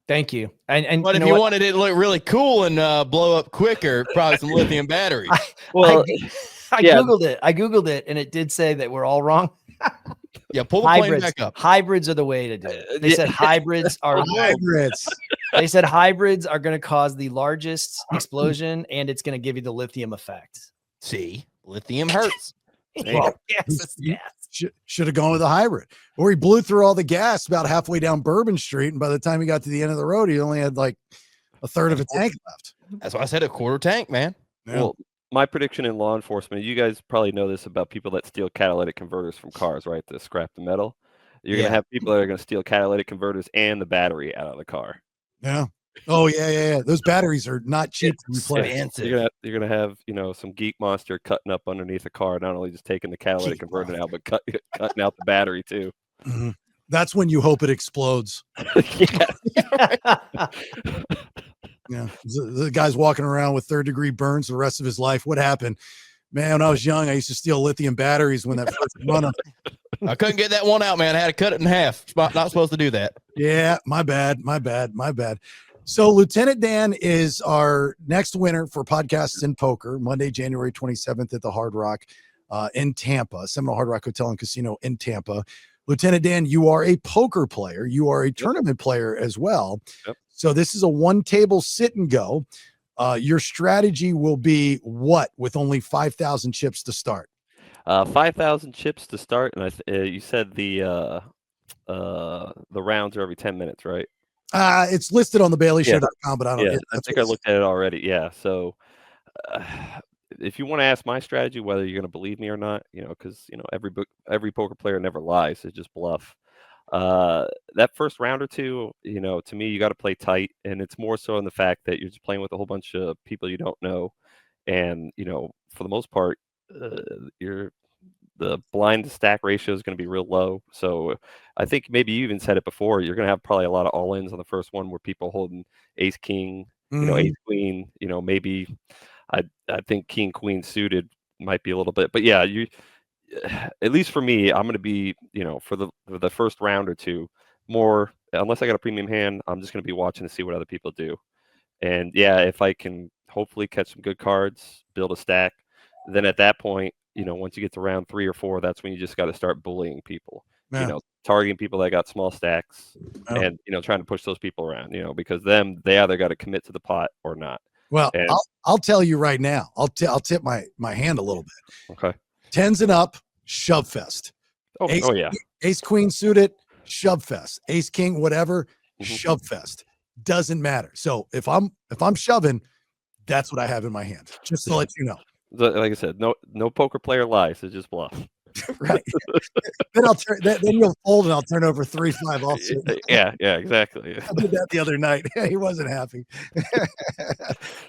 Thank you. And But if you wanted it to look really cool and blow up quicker, probably some lithium batteries. Well, I yeah. Googled it, and it did say that we're all wrong. Yeah, pull the plane back up. Hybrids are the way to do it. They said hybrids are Hybrids. They said hybrids are going to cause the largest explosion, and it's going to give you the lithium effect. See, lithium hurts. Well, should have gone with a hybrid, or he blew through all the gas about halfway down Bourbon Street, and by the time he got to the end of the road, he only had like a third of a tank left. That's why I said a quarter tank, man. Yeah. Well, my prediction in law enforcement, you guys probably know this about people that steal catalytic converters from cars, right? To scrap the metal. You're going to have people that are going to steal catalytic converters and the battery out of the car. Yeah. Oh, yeah. Those batteries are not cheap to replace. You're gonna have, some geek monster cutting up underneath a car, not only just taking the catalytic converter out, but cutting out the battery too. Mm-hmm. That's when you hope it explodes. Yeah. The guy's walking around with third-degree burns the rest of his life. What happened? Man, when I was young, I used to steal lithium batteries when that first run up. I couldn't get that one out, man. I had to cut it in half. Not supposed to do that. Yeah, my bad. So Lieutenant Dan is our next winner for Podcasts in Poker, Monday, January 27th at the Hard Rock in Tampa, Seminole Hard Rock Hotel and Casino in Tampa. Lieutenant Dan, you are a poker player. You are a tournament player as well. Yep. So this is a one-table sit and go. Your strategy will be what with only 5,000 chips to start? 5,000 chips to start, and you said the rounds are every 10 minutes, right? It's listed on the BaileyShow.com, but I don't. Yeah, I think I looked at it already. Yeah, so if you want to ask my strategy, whether you're going to believe me or not, because every poker player never lies; it's just bluff. That first round or two, to me, you got to play tight, and it's more so in the fact that you're just playing with a whole bunch of people you don't know, and for the most part, the blind to stack ratio is going to be real low. So I think maybe you even said it before. You're going to have probably a lot of all-ins on the first one where people holding ace king, ace queen. Maybe I think king queen suited might be a little bit, but yeah, at least for me, I'm going to be for the first round or two more. Unless I got a premium hand, I'm just going to be watching to see what other people do. And yeah, if I can hopefully catch some good cards, build a stack, then at that point, once you get to round 3 or 4, that's when you just got to start bullying people, targeting people that got small stacks and, trying to push those people around, because they either got to commit to the pot or not. Well, I'll tell you right now, I'll tip my hand a little bit. Okay. 10s and up, shove fest. Oh yeah. Ace queen suited, shove fest. Ace king, whatever, shove fest. Doesn't matter. So if I'm shoving, that's what I have in my hand. Just to let you know. Like I said, no poker player lies. It's just bluff. Right. Then you'll fold and I'll turn over 3-5 also. Yeah, exactly. I did that the other night. He wasn't happy.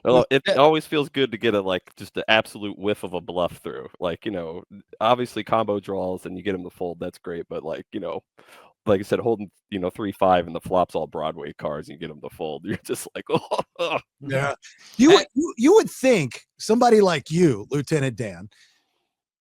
Well, it always feels good to get just an absolute whiff of a bluff through. Obviously combo draws and you get them to fold. That's great. But like I said, holding 3-5 and the flops all Broadway cards and you get them to fold. You're just like, oh. Yeah. You would think somebody like you, Lieutenant Dan,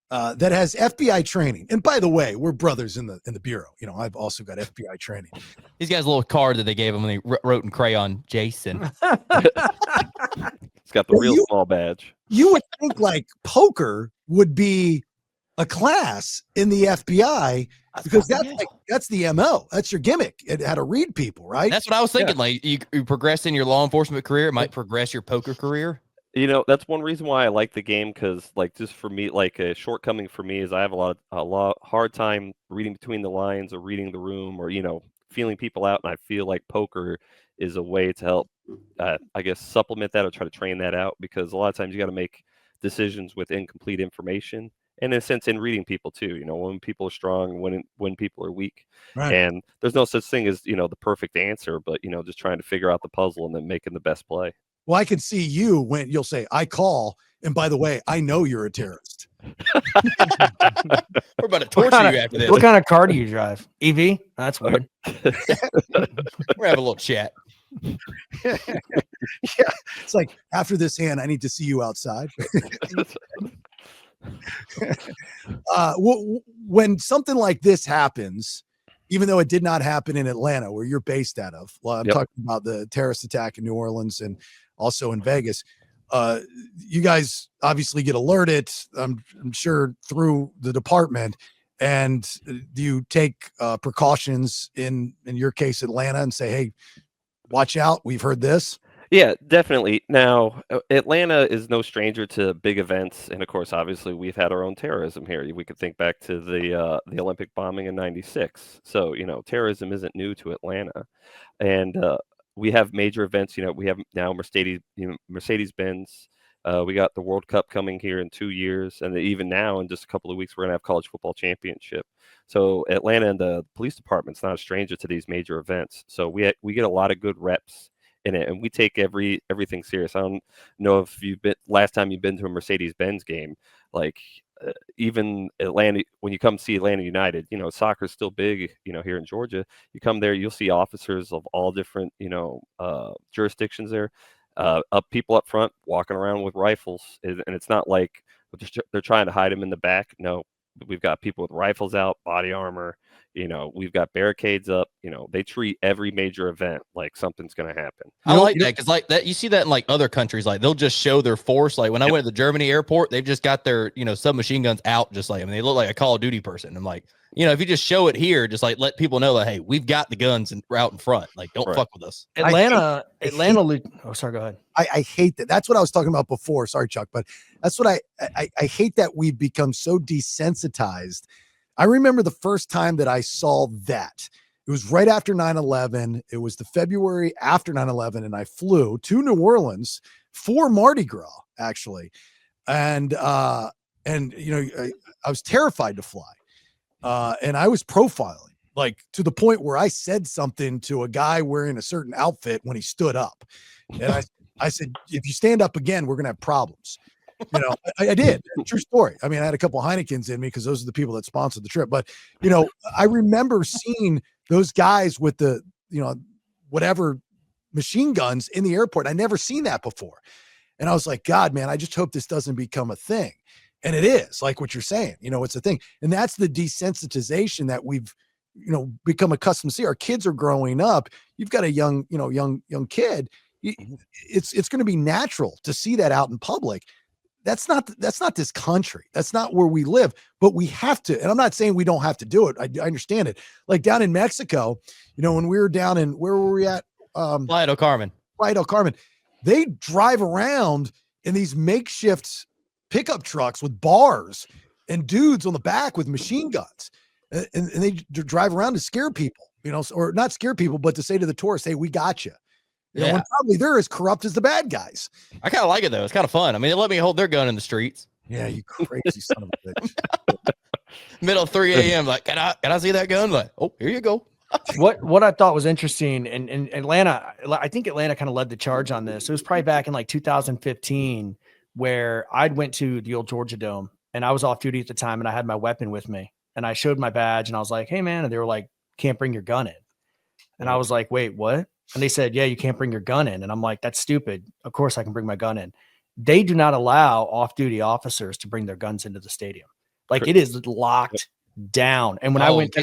that has FBI training. And by the way, we're brothers in the bureau. I've also got FBI training. He's got his little card that they gave him when they wrote in crayon, Jason. It's got the real small badge. You would think like poker would be a class in the FBI because that's the MO. That's your gimmick. It how to read people, right? That's what I was thinking. Yeah. Like you progress in your law enforcement career, it might progress your poker career. That's one reason why I like the game, because just for me, a shortcoming for me is I have a lot hard time reading between the lines or reading the room or feeling people out, and I feel like poker is a way to help I guess supplement that or try to train that out, because a lot of times you got to make decisions with incomplete information, and in a sense in reading people too, when people are strong, when people are weak. Right. And there's no such thing as the perfect answer, but just trying to figure out the puzzle and then making the best play. Well, I can see you when you'll say, I call, and by the way, I know you're a terrorist. We're about to torture you after this. What kind of car do you drive? EV? That's weird. We're having a little chat. Yeah. It's like, after this hand, I need to see you outside. When something like this happens, even though it did not happen in Atlanta, where you're based out of. Well, I'm Yep. talking about the terrorist attack in New Orleans and also in Vegas. You guys obviously get alerted, I'm sure, through the department. And do you take precautions in your case, Atlanta, and say, hey, watch out, we've heard this? Yeah, definitely. Now, Atlanta is no stranger to big events, and of course, obviously, we've had our own terrorism here. We could think back to the Olympic bombing in '96. So, terrorism isn't new to Atlanta, and we have major events. We have now Mercedes-Benz. We got the World Cup coming here in 2 years, and even now, in just a couple of weeks, we're gonna have college football championship. So, Atlanta and the police department's not a stranger to these major events. So, we get a lot of good reps in it, and we take everything serious. I don't know if last time you've been to a Mercedes-Benz game, like even Atlanta, when you come see Atlanta United, soccer's still big, here in Georgia. You come there, you'll see officers of all different, jurisdictions there, people up front walking around with rifles, and it's not like they're trying to hide them in the back. No, we've got people with rifles out, body armor. We've got barricades up. They treat every major event like something's going to happen. I like that because like that you see that in like other countries, like they'll just show their force. Like when I went to the Germany airport, they've just got their submachine guns out, just like they look like a Call of Duty person. I'm like, if you just show it here, just like let people know that hey, we've got the guns out in front. Like don't fuck with us. Atlanta. Oh, sorry. Go ahead. I hate that. That's what I was talking about before. Sorry, Chuck, but that's what I hate, that we've become so desensitized. I remember the first time that I saw that. It was right after 9/11. It was the February after 9/11, and I flew to New Orleans for Mardi Gras, actually. And I was terrified to fly. And I was profiling, like to the point where I said something to a guy wearing a certain outfit when he stood up. And I said, if you stand up again, we're going to have problems. I did. True story. I mean, I had a couple of Heinekens in me because those are the people that sponsored the trip. But, I remember seeing those guys with the, whatever machine guns in the airport. I never seen that before. And I was like, God, man, I just hope this doesn't become a thing. And it is, like what you're saying, it's a thing. And that's the desensitization that we've, become accustomed to see. Our kids are growing up. You've got a young kid. It's going to be natural to see that out in public. That's not this country. That's not where we live, but we have to. And I'm not saying we don't have to do it. I understand it. Like down in Mexico, when we were down in, where were we at? Playa del Carmen. They drive around in these makeshift pickup trucks with bars and dudes on the back with machine guns. And they drive around to scare people, or not scare people, but to say to the tourists, hey, we got you. When probably they're as corrupt as the bad guys. I kind of like it though. It's kind of fun. I mean, they let me hold their gun in the streets. Yeah, you crazy son of a bitch. Middle of 3 a.m. Like, can I see that gun? Like, oh, here you go. What I thought was interesting in Atlanta, I think Atlanta kind of led the charge on this. It was probably back in like 2015 where I'd went to the old Georgia Dome and I was off duty at the time and I had my weapon with me and I showed my badge and I was like, hey man, and they were like, can't bring your gun in. And I was like, wait, what? And they said, yeah, you can't bring your gun in. And I'm like, that's stupid. Of course I can bring my gun in. They do not allow off-duty officers to bring their guns into the stadium. Like it is locked down. And when I went,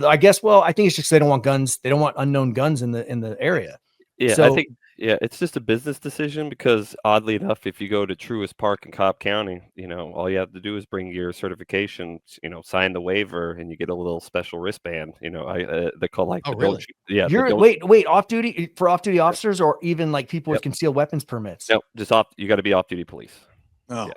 I guess, I think it's just they don't want guns. They don't want unknown guns in the area. Yeah, so, I think it's just a business decision because oddly enough, if you go to Truist Park in Cobb County, all you have to do is bring your certification, sign the waiver, and you get a little special wristband. They call like really? Wait, off duty for off-duty officers or even like people with concealed weapons permits? No, just off. You got to be off-duty police. Oh. Yeah.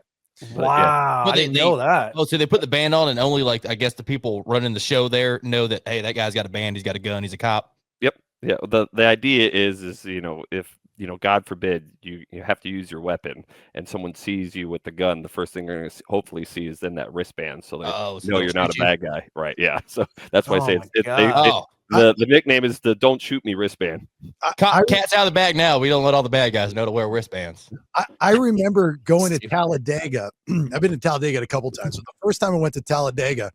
Wow. But I didn't know that. Oh, so they put the band on and only like, I guess the people running the show there know that, hey, that guy's got a band. He's got a gun. He's a cop. Yep. Yeah. The idea is if, God forbid you have to use your weapon and someone sees you with the gun, the first thing they're going to hopefully see is then that wristband. So they know you're not a bad guy. Right. Yeah. So that's why I say the nickname is the "Don't Shoot Me" wristband. Cat's out of the bag now. We don't let all the bad guys know to wear wristbands. I remember going to Talladega. I've been to Talladega a couple times. So the first time I went to Talladega,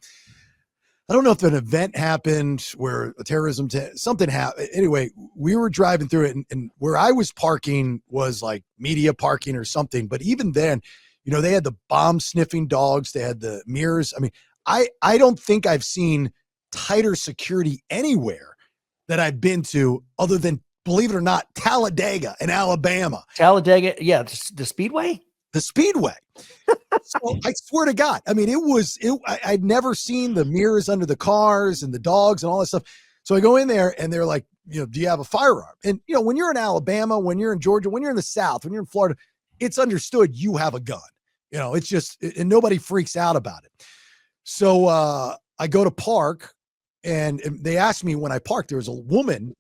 I don't know if an event happened where a terrorism, something happened. Anyway, we were driving through it and where I was parking was like media parking or something. But even then, they had the bomb sniffing dogs. They had the mirrors. I mean, I don't think I've seen tighter security anywhere that I've been to other than, believe it or not, Talladega in Alabama. Talladega, yeah, the Speedway. The Speedway. So I swear to God, I mean, I'd never seen the mirrors under the cars and the dogs and all that stuff. So I go in there and they're like, do you have a firearm? And, when you're in Alabama, when you're in Georgia, when you're in the South, when you're in Florida, it's understood you have a gun. It's just, and nobody freaks out about it. So I go to park and they asked me when I parked, there was a woman,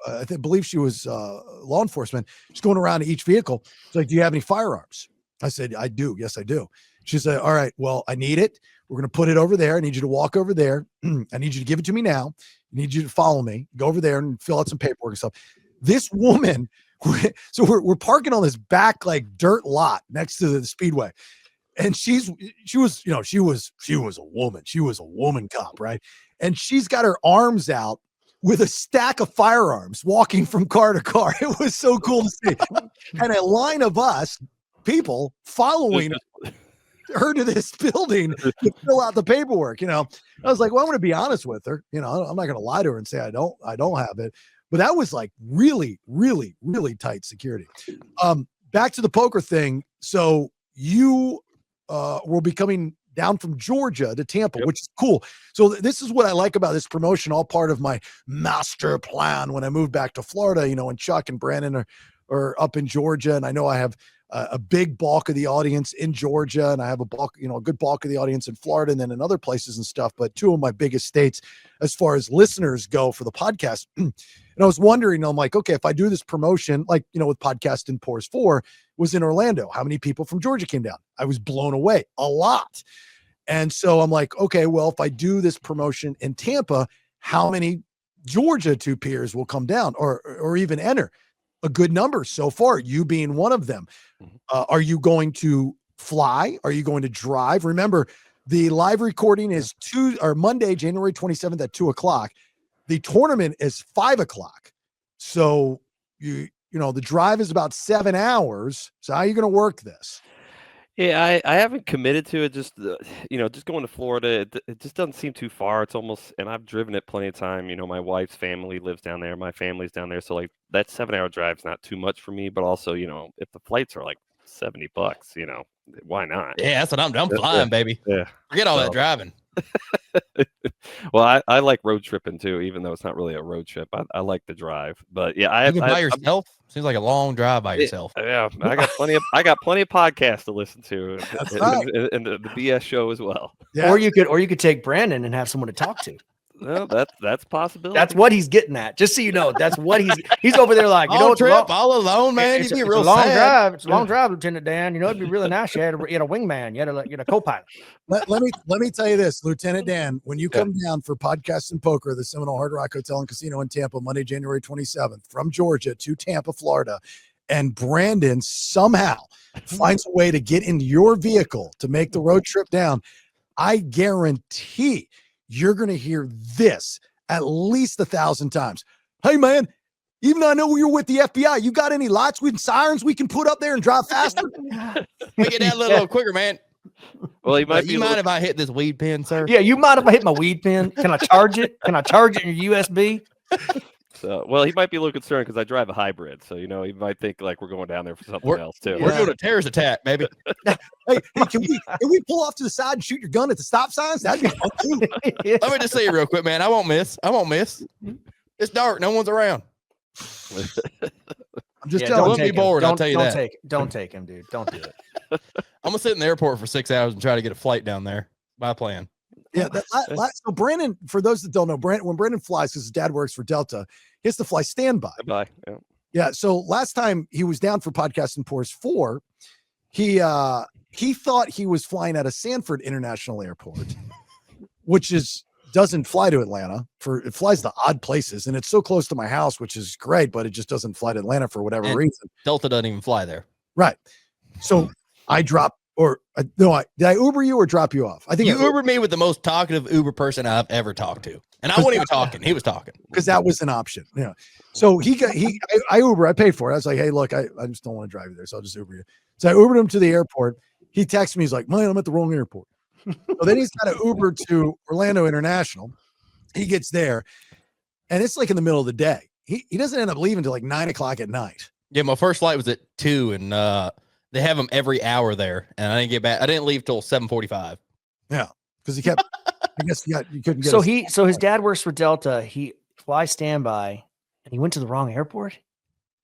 I believe she was law enforcement. She's going around to each vehicle. She's like, do you have any firearms? I said, I do. Yes, I do. She said, all right, well, I need it. We're going to put it over there. I need you to walk over there. I need you to give it to me now. I need you to follow me. Go over there and fill out some paperwork and stuff. This woman, so we're parking on this back like dirt lot next to the Speedway. And she was a woman. She was a woman cop, right? And she's got her arms out with a stack of firearms walking from car to car. It was so cool to see. And a line of us people following her to this building to fill out the paperwork. I was like, well, I'm going to be honest with her. I'm not going to lie to her and say I don't have it. But that was like really, really, really tight security. Back to the poker thing. So you will be coming down from Georgia to Tampa, which is cool. So this is what I like about this promotion, all part of my master plan when I moved back to Florida, and Chuck and Brandon are up in Georgia. And I know I have a big bulk of the audience in Georgia, and I have a good bulk of the audience in Florida and then in other places and stuff, but two of my biggest states as far as listeners go for the podcast. And I was wondering, I'm like, okay, if I do this promotion, like, with Podcast and Pours 4 was in Orlando, how many people from Georgia came down? I was blown away, a lot. And so I'm like, okay, well, if I do this promotion in Tampa, how many Georgia two peers will come down or even enter? A good number so far, you being one of them. Are you going to fly? Are you going to drive? Remember, the live recording is Monday, January 27th at 2:00. The tournament is 5:00. So the drive is about 7 hours. So how are you going to work this? Yeah, I haven't committed to it. Just just going to Florida, it just doesn't seem too far. It's almost, and I've driven it plenty of time. My wife's family lives down there. My family's down there, so like that 7-hour drive's not too much for me. But also, if the flights are like $70, why not? Yeah, that's what I'm flying, baby. Yeah, forget all that driving. Well, I like road tripping too, even though it's not really a road trip. I like the drive, but yeah, you can by yourself. Seems like a long drive by yourself. Yeah, I got plenty of podcasts to listen to, and the BS show as well. Yeah. Or you could take Brandon and have someone to talk to. Well, that's a possibility. That's what he's getting at. Just so you know, that's what he's over there like, trip all alone, man. It's a long drive. It's a long drive, Lieutenant Dan. It'd be really nice. You had a wingman. You had a co-pilot. Let me tell you this, Lieutenant Dan. When you come down for Podcast and Poker, the Seminole Hard Rock Hotel and Casino in Tampa, Monday, January 27th, from Georgia to Tampa, Florida, and Brandon somehow finds a way to get into your vehicle to make the road trip down, I guarantee you're going to hear this at least 1,000 times. Hey, man, even though I know you're with the FBI, you got any lights with sirens we can put up there and drive faster? Make it that a little quicker, man. Well, you mind if I hit this weed pen, sir? Yeah, you mind if I hit my weed pen? Can I charge it? Can I charge it in your USB? So, well, he might be a little concerned because I drive a hybrid, so he might think like we're going down there for something else too. We're doing a terrorist attack, baby. Hey, can we pull off to the side and shoot your gun at the stop signs? That'd be fun too. Let me just say real quick, man. I won't miss. It's dark. No one's around. I'm just telling you. Don't be bored. I'll tell you that. Don't take him, dude. Don't do it. I'm gonna sit in the airport for 6 hours and try to get a flight down there. My plan. Yeah. So Brandon, for those that don't know, when Brandon flies, because his dad works for Delta, he has to fly standby. Yeah. So last time he was down for Podcast and Pours 4, he thought he was flying out of Sanford International Airport, which doesn't fly to Atlanta. It flies to odd places, and it's so close to my house, which is great, but it just doesn't fly to Atlanta for whatever reason. Delta doesn't even fly there. Right. So I dropped. Did I Uber you or drop you off? I think you Ubered me with the most talkative Uber person I've ever talked to, and I wasn't even talking. He was talking because that was an option. Yeah. So I Uber. I paid for it. I was like, hey, look, I just don't want to drive you there, so I'll just Uber you. So I Ubered him to the airport. He texted me. He's like, man, I'm at the wrong airport. So then he's got to Uber to Orlando International, he gets there, and it's like in the middle of the day. He doesn't end up leaving until like 9 o'clock at night. Yeah, my first flight was at 2, and they have them every hour there, and I didn't get back. I didn't leave till 7:45. Yeah, because he kept. I guess you couldn't get. So his dad works for Delta. He flies standby, and he went to the wrong airport.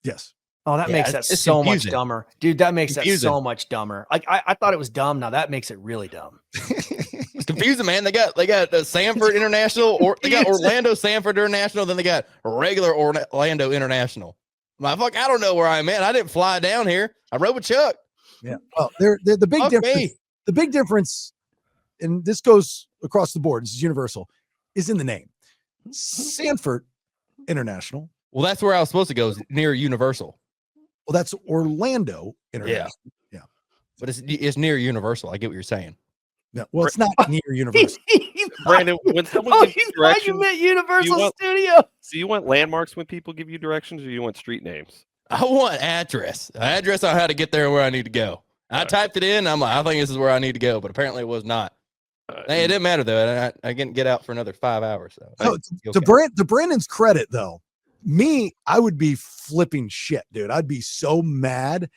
Yes. Oh, that makes that it's so confusing. much dumber, dude. That makes Confusing. that so much dumber. Like I thought it was dumb. Now that makes it really dumb. It's confusing, man. They got Sanford International, or they got Orlando Sanford International, then they got regular Orlando International. My fuck, I don't know where I'm at. I didn't fly down here. I rode with Chuck. Yeah. Well, they're the big Fuck difference. me. The big difference, and this goes across the board. This is universal. Is in the name. Sanford International. Well, that's where I was supposed to go, is near Universal. Well, that's Orlando International. Yeah. But it's near Universal. I get what you're saying. No, well, it's not near Universal. Brandon, when someone Oh, gives you you thought you directions, meant Universal want- Studios. do you want landmarks when people give you directions, or you want street names? I want address on how to get there and where I need to go. I typed it in. I'm like, I think this is where I need to go, but apparently it was not. Hey, it didn't matter though. I didn't get out for another 5 hours. So To Brandon's credit, though, I would be flipping shit, dude. I'd be so mad.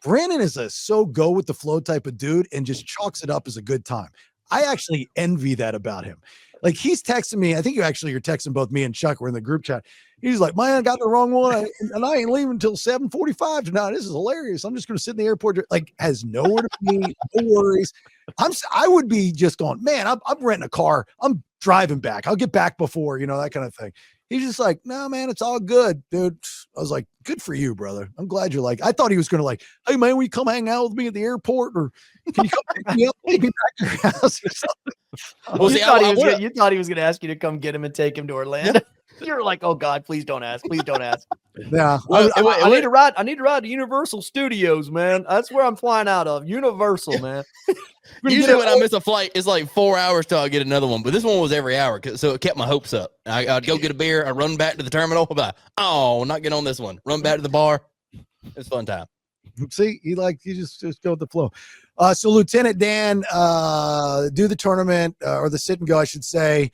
Brandon is a so go with the flow type of dude and just chalks it up as a good time. I actually envy that about him. Like, he's texting me. I think you're texting both me and Chuck. We're in the group chat. He's like, man, I got the wrong one. And I ain't leaving until 7:45 tonight. This is hilarious. I'm just going to sit in the airport. Like, has nowhere to be, no worries. I would be just going, man, I'm renting a car. I'm driving back. I'll get back before, that kind of thing. He's just like, no, man, it's all good, dude. I was like, good for you, brother. I'm glad you're like, I thought he was going to like, hey, man, will you come hang out with me at the airport? Or can you come pick me up, take me back to your house or something? Well, you see, thought he was going to ask you to come get him and take him to Orlando. You're like, oh God, please don't ask. Please don't ask. Yeah. I need to ride to Universal Studios, man. That's where I'm flying out of. Universal, man. Usually when I miss a flight, it's like 4 hours till I get another one. But this one was every hour, so it kept my hopes up. I'd go get a beer. I'd run back to the terminal. I'm like, oh, not getting on this one. Run back to the bar. It's a fun time. See, you just go with the flow. So Lieutenant Dan, do the tournament or the sit and go, I should say.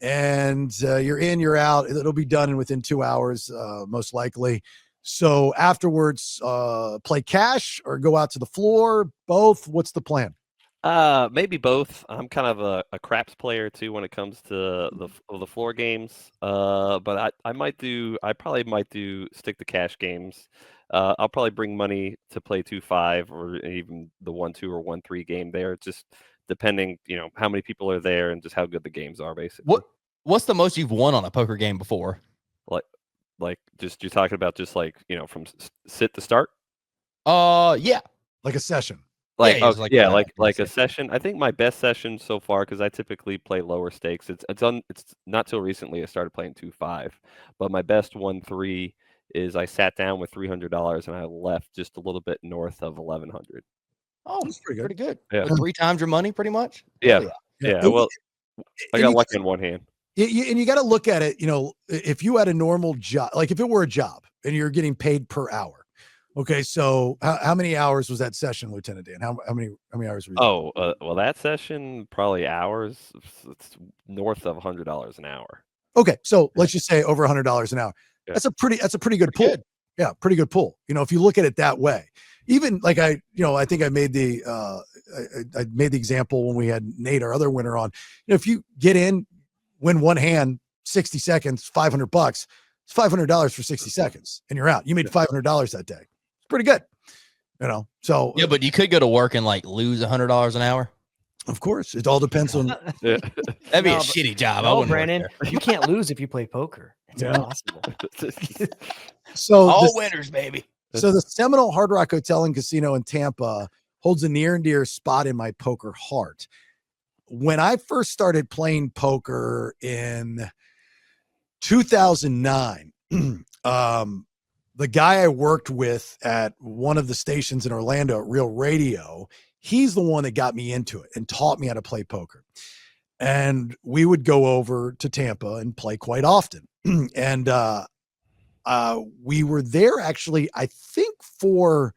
And you're in, you're out. It'll be done within 2 hours, most likely. So afterwards, play cash or go out to the floor. Both. What's the plan? Maybe both. I'm kind of a craps player too when it comes to the floor games. But I probably might stick to cash games. I'll probably bring money to play 2-5 or even the 1-2 or 1-3 game there. Just depending, how many people are there and just how good the games are, basically. What's the most you've won on a poker game before? Like just you're talking about just like from sit to start. Yeah, like a session. Like a a session. I think my best session so far, because I typically play lower stakes. It's not till recently I started playing 2-5, but my best 1-3 is I sat down with $300 and I left just a little bit north of 1,100. Oh, that's pretty good. Yeah. Like 3 times your money, pretty much. Yeah. Well, I got lucky in one hand. And you got to look at it, if you had a normal job, like if it were a job and you're getting paid per hour. Okay. So how many hours was that session, Lieutenant Dan? How many hours were you? Well, that session, probably hours. It's north of $100 an hour. Okay. So let's just say over $100 an hour. Yeah. That's a pretty good pull. Yeah. Pretty good pull. If you look at it that way, even like I think I made the example when we had Nate, our other winner, on, if you get in, win one hand, 60 seconds, $500, it's $500 for 60 seconds and you're out. You made $500 that day. It's pretty good, so. Yeah, but you could go to work and like lose $100 an hour. Of course. It all depends on. Yeah. That'd be a shitty job. I No, wouldn't work Brandon, there. you can't lose if you play poker. It's impossible. So All winners, baby. So the Seminole Hard Rock Hotel and Casino in Tampa holds a near and dear spot in my poker heart. When I first started playing poker in 2009, the guy I worked with at one of the stations in Orlando at Real Radio, he's the one that got me into it and taught me how to play poker. And we would go over to Tampa and play quite often. And we were there actually, I think, for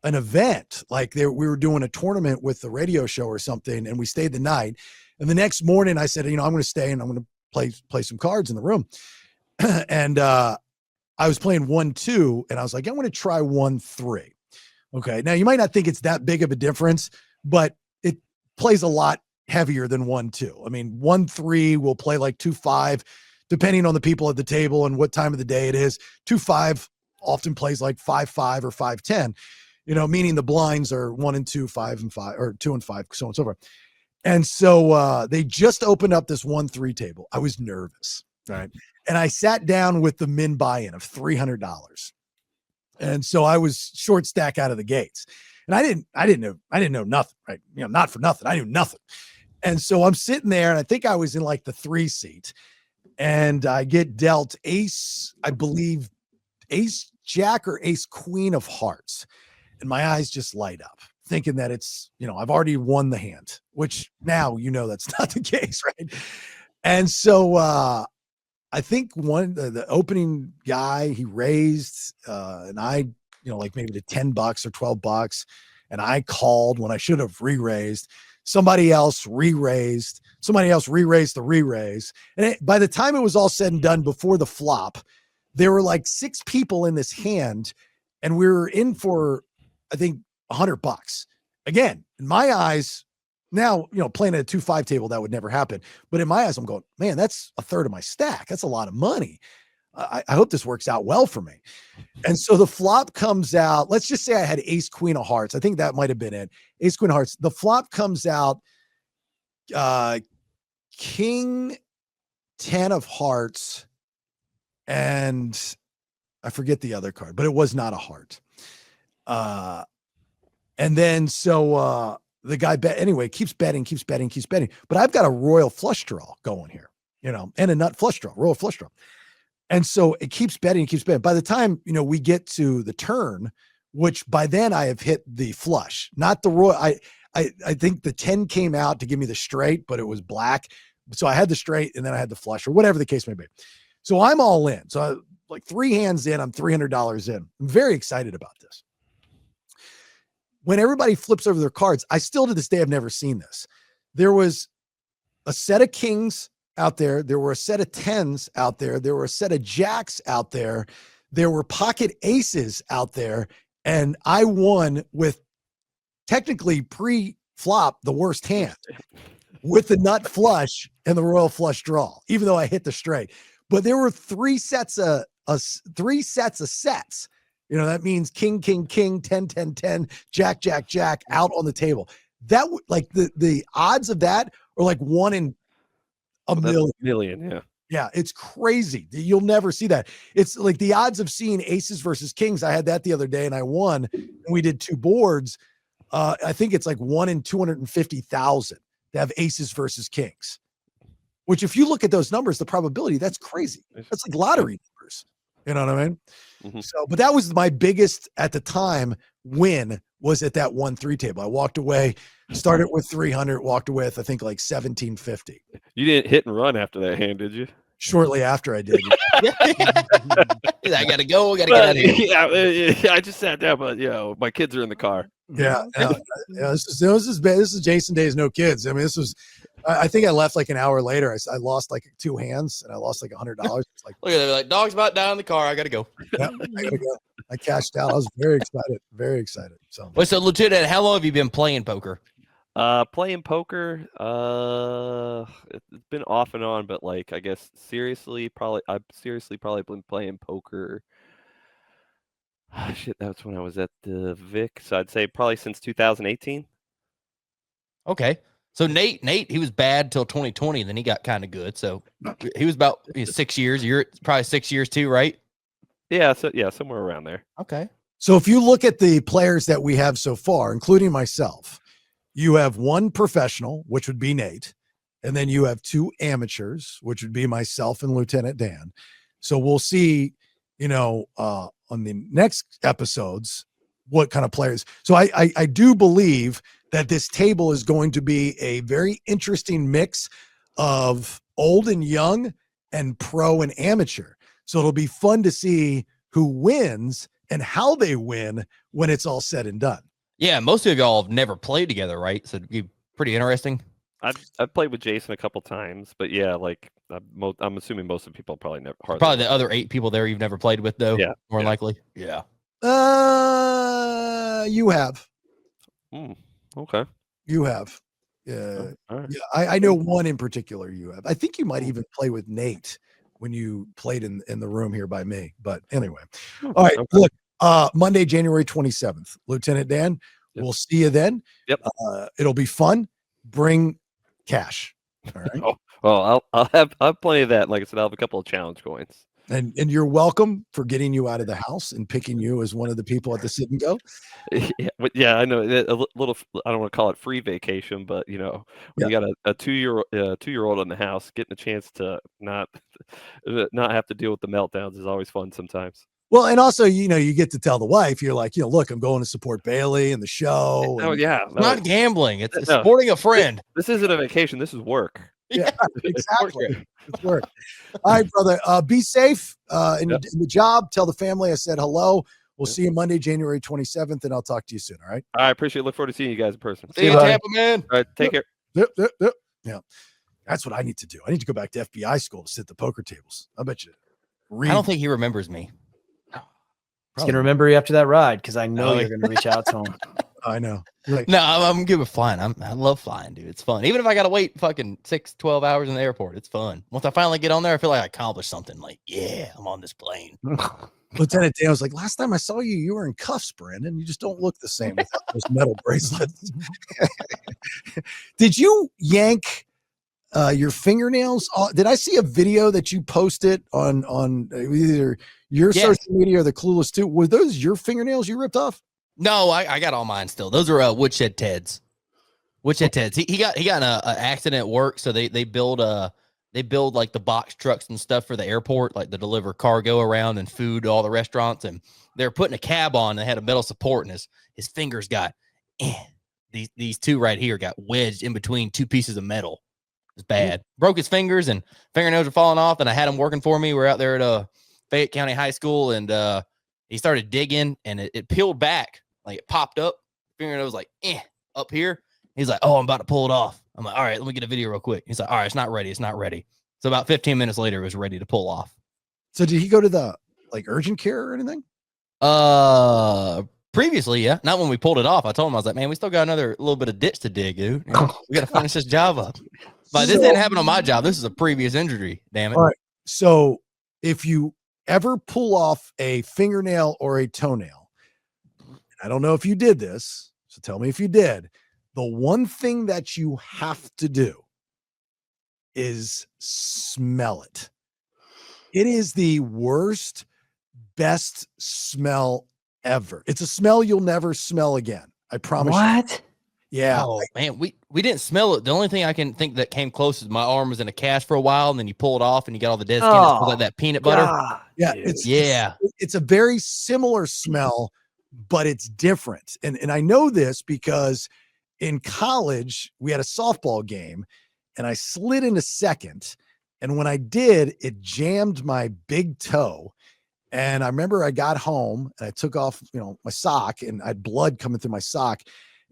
an event. Like we were doing a tournament with the radio show or something, and we stayed the night. And the next morning I said, I'm going to stay and I'm going to play some cards in the room. And I was playing 1-2, and I was like, I want to try 1-3. Okay. Now you might not think it's that big of a difference, but it plays a lot heavier than 1-2. I mean, 1-3 will play like 2-5, depending on the people at the table and what time of the day it is. 2-5 often plays like 5-5 or 5-10, meaning the blinds are 1 and 2, 5 and 5, or 2 and 5, so on and so forth. And so they just opened up this 1-3 table. I was nervous, right? And I sat down with the min buy-in of $300. And so I was short stack out of the gates. And I didn't know nothing, right? Not for nothing. I knew nothing. And so I'm sitting there, and I think I was in like the 3 seat, and I get dealt ace, I believe ace jack or ace queen of hearts. And my eyes just light up, thinking that it's, I've already won the hand, which now, that's not the case. Right. And so, I think the opening guy, he raised, and I, like maybe the $10 or $12, and I called when I should have re-raised. Somebody else re-raised. Somebody else re-raised the re-raise. And by the time it was all said and done, before the flop, there were like 6 people in this hand, and we were in for, I think, $100. Again, in my eyes, now, playing at a 2-5 table, that would never happen. But in my eyes, I'm going, man, that's a third of my stack. That's a lot of money. I hope this works out well for me. And so the flop comes out. Let's just say I had ace queen of hearts. I think that might have been it. Ace queen of hearts. The flop comes out king 10 of hearts, and I forget the other card, but it was not a heart. And then so the guy keeps betting. But I've got a royal flush draw going here, and a nut flush draw, royal flush draw. And so it keeps betting. By the time, we get to the turn, which by then I have hit the flush, not the royal. I think the 10 came out to give me the straight, but it was black. So I had the straight, and then I had the flush, or whatever the case may be. So I'm all in. So like 3 hands in, I'm $300 in. I'm very excited about this. When everybody flips over their cards, I still to this day have never seen this. There was a set of kings out there. There were a set of 10s out there. There were a set of jacks out there. There were pocket aces out there. And I won with technically pre-flop the worst hand with the nut flush and the royal flush draw, even though I hit the straight. But there were 3 sets of sets. That means king, king, king, 10, 10, 10, jack, jack, jack out on the table. That like the odds of that are like 1 in a million. Yeah. Yeah. It's crazy. You'll never see that. It's like the odds of seeing aces versus kings. I had that the other day, and I won, and we did 2 boards. I think it's like 1 in 250,000 to have aces versus kings, which if you look at those numbers, the probability, that's crazy. That's like lottery numbers. You know what I mean? Mm-hmm. So, but that was my biggest at the time win, was at that 1-3 table. I walked away, started with 300, walked away with, I think, like 1750. You didn't hit and run after that hand, did you? Shortly after I did. I gotta go. I gotta get out of here. Yeah, I just sat down, but my kids are in the car. Yeah. This is Jason Days, no kids. I mean, I think I left like an hour later. I lost like 2 hands, and I lost like $100. It's like, Look at that. Like, dog's about down in the car. I gotta go. Yeah, I gotta go. I cashed out. I was very excited. Very excited. So, Wait, so Lieutenant, how long have you been playing poker? Playing poker, it's been off and on, but like, I guess I've seriously probably been playing poker. Shit, that's when I was at the Vic. So I'd say probably since 2018. Okay. So Nate, he was bad till 2020, and then he got kind of good. So he was about 6 years. You're probably 6 years too, right? Yeah. So somewhere around there. Okay. So if you look at the players that we have so far, including myself, you have 1 professional, which would be Nate, and then you have 2 amateurs, which would be myself and Lieutenant Dan. So we'll see, on the next episodes, what kind of players. So I do believe that this table is going to be a very interesting mix of old and young and pro and amateur. So it'll be fun to see who wins and how they win when it's all said and done. Yeah, most of y'all have never played together, right? So it'd be pretty interesting. I've played with Jason a couple times, but yeah, like I'm assuming most of the people probably never. Probably the other 8 people there you've never played with, though. Yeah, more yeah. likely. Yeah. You have. Okay. You have. All right. Yeah, I know one in particular you have. I think you might even play with Nate when you played in the room here by me. But anyway. All right. Okay. Look, Monday, January 27th. Lieutenant Dan, Yep. we'll see you then. Yep. It'll be fun. Bring cash. All right. Well, I'll have plenty of that. Like I said, I'll have a couple of challenge coins. And you're welcome for getting you out of the house and picking you as one of the people at the sit and go. Yeah, I know a little. I don't want to call it free vacation, but when you got a 2-year-old in the house, getting a chance to not have to deal with the meltdowns is always fun sometimes. Well, and also, you get to tell the wife, you're like, look, I'm going to support Bailey and the show. Oh yeah, It's not gambling. It's supporting a friend. This isn't a vacation. This is work. Yeah, exactly. It's work. All right, brother. Be safe in the job. Tell the family I said hello. We'll see you Monday, January 27th, and I'll talk to you soon. All right. I appreciate it. Look forward to seeing you guys in person. See you in Tampa, man. All right. Take care. Yep. Yeah. That's what I need to do. I need to go back to FBI school to sit at the poker tables. I bet you. I don't think he remembers me. He's going to remember you after that ride because I know you're going to reach out to him. I know. No, I'm good with flying. I love flying, dude. It's fun. Even if I got to wait fucking 12 hours in the airport, it's fun. Once I finally get on there, I feel like I accomplished something. Like, yeah, I'm on this plane. Lieutenant Dan was like, last time I saw you, you were in cuffs, Brandon. You just don't look the same without those metal bracelets. Did you yank your fingernails? Did I see a video that you posted on either your social media or the Clueless 2? Were those your fingernails you ripped off? No, I got all mine still. Those are Woodshed Ted's. Woodshed Ted's. He got in an accident at work, so they build like the box trucks and stuff for the airport, like to deliver cargo around and food to all the restaurants. And they're putting a cab on. And they had a metal support, and his fingers got these two right here got wedged in between 2 pieces of metal. It's bad. Broke his fingers and fingernails are falling off. And I had him working for me. We're out there at Fayette County High School, and he started digging, and it peeled back. Like it popped up. Fingernail was like, up here. He's like, oh, I'm about to pull it off. I'm like, all right, let me get a video real quick. He's like, all right, it's not ready. It's not ready. So about 15 minutes later, it was ready to pull off. So did he go to the urgent care or anything? Previously, yeah. Not when we pulled it off. I told him, I was like, man, we still got another little bit of ditch to dig, dude. We got to finish this job up. But this didn't happen on my job. This is a previous injury. Damn it. All right. So if you ever pull off a fingernail or a toenail, I don't know if you did this, so tell me if you did. The one thing that you have to do is smell it. It is the worst, best smell ever. It's a smell you'll never smell again. I promise. What? Yeah. Oh, man, we didn't smell it. The only thing I can think that came close is my arm was in a cast for a while, and then you pull it off, and you got all the dead skin. It smells like that peanut butter. Yeah. It's a very similar smell, but it's different. And I know this because in college, we had a softball game, and I slid into second. And when I did, it jammed my big toe. And I remember I got home and I took off, my sock, and I had blood coming through my sock,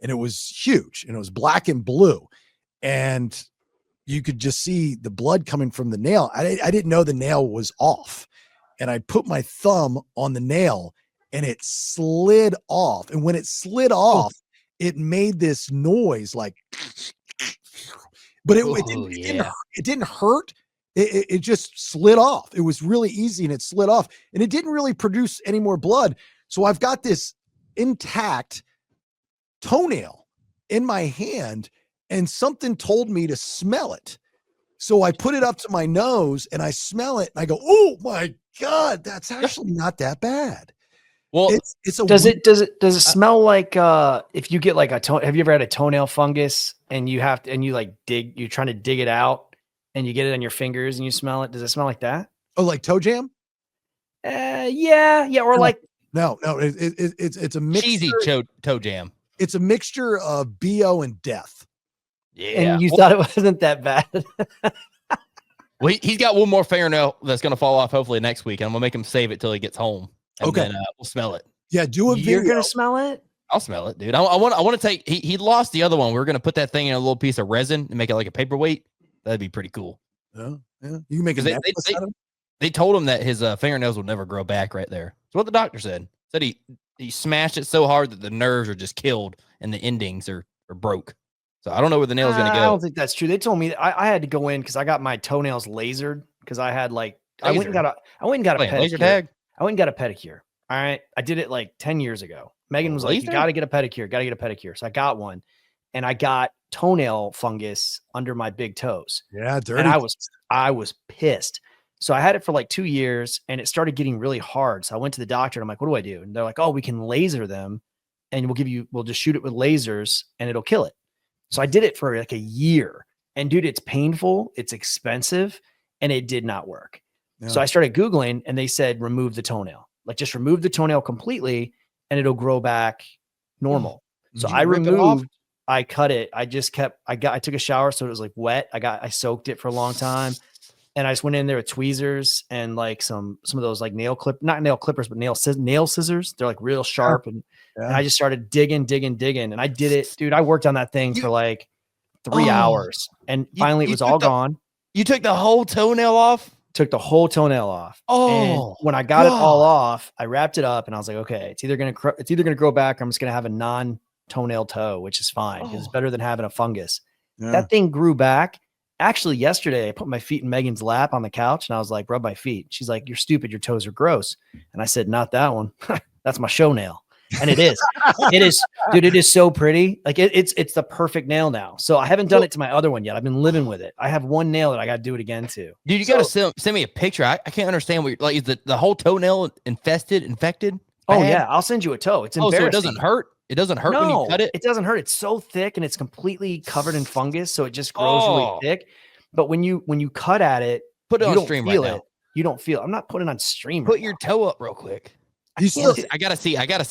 and it was huge, and it was black and blue. And you could just see the blood coming from the nail. I didn't know the nail was off. And I put my thumb on the nail, and it slid off. And when it slid off, it made this noise like, but it didn't hurt. It just slid off. It was really easy, and it slid off, and it didn't really produce any more blood. So I've got this intact toenail in my hand, and something told me to smell it. So I put it up to my nose, and I smell it, and I go, oh my God, that's actually not that bad. Well, does it smell like if you get like have you ever had a toenail fungus and you're trying to dig it out and you get it on your fingers and you smell it? Does it smell like that? Oh, like toe jam? Yeah. Or no, it's a mixture. Cheesy toe jam. It's a mixture of BO and death. Yeah. And you thought it wasn't that bad. Well, he's got one more fingernail that's going to fall off hopefully next week. And I'm going to make him save it till he gets home. And then we'll smell it. Yeah, do a video. You're going to smell it? I'll smell it, dude. I want to take. He lost the other one. We were gonna put that thing in a little piece of resin and make it like a paperweight. That'd be pretty cool. Yeah. You can make a necklace out of it. They told him that his fingernails will never grow back right there. That's what the doctor said. Said he smashed it so hard that the nerves are just killed and the endings are broke. So I don't know where the nail's gonna go. I don't think that's true. They told me I had to go in because I got my toenails lasered because I had like I went and got a pedicure. Laser tag? I went and got a pedicure. All right. I did it like 10 years ago. Megan was like, you got to get a pedicure. So I got one and I got toenail fungus under my big toes. Yeah, dirty. And I was pissed. So I had it for like 2 years and it started getting really hard. So I went to the doctor and I'm like, what do I do? And they're like, oh, we can laser them and we'll just shoot it with lasers and it'll kill it. So I did it for like a year and dude, it's painful. It's expensive and it did not work. Yeah. So I started Googling and they said, remove the toenail, like just remove the toenail completely and it'll grow back normal. So I removed, I cut it. I took a shower. So it was like wet. I soaked it for a long time. And I just went in there with tweezers and like some of those like not nail clippers, but nail scissors. They're like real sharp. And I just started digging. And I did it, dude. I worked on that thing for like 3 hours and finally it was all gone. You took the whole toenail off? Took the whole toenail off. Oh, and when I got it all off, I wrapped it up and I was like, okay, it's either going to grow back or I'm just going to have a non-toenail toe, which is fine because it's better than having a fungus. Yeah. That thing grew back. Actually, yesterday, I put my feet in Megan's lap on the couch and I was like, rub my feet. She's like, you're stupid. Your toes are gross. And I said, not that one. That's my show nail. And it is. It is, dude, it is so pretty. Like it's the perfect nail now. So I haven't done it to my other one yet. I've been living with it. I have one nail that I got to do it again to. Dude, you got to send me a picture. I can't understand what you're like. Is the whole toenail infected? Oh, yeah. I'll send you a toe. It's embarrassing. So it doesn't hurt? It doesn't hurt when you cut it? It doesn't hurt. It's so thick and it's completely covered in fungus. So it just grows really thick. But when you cut at it, put it on stream right now. You don't feel it. I'm not putting it on stream. Put your toe up real quick. I gotta see it. I gotta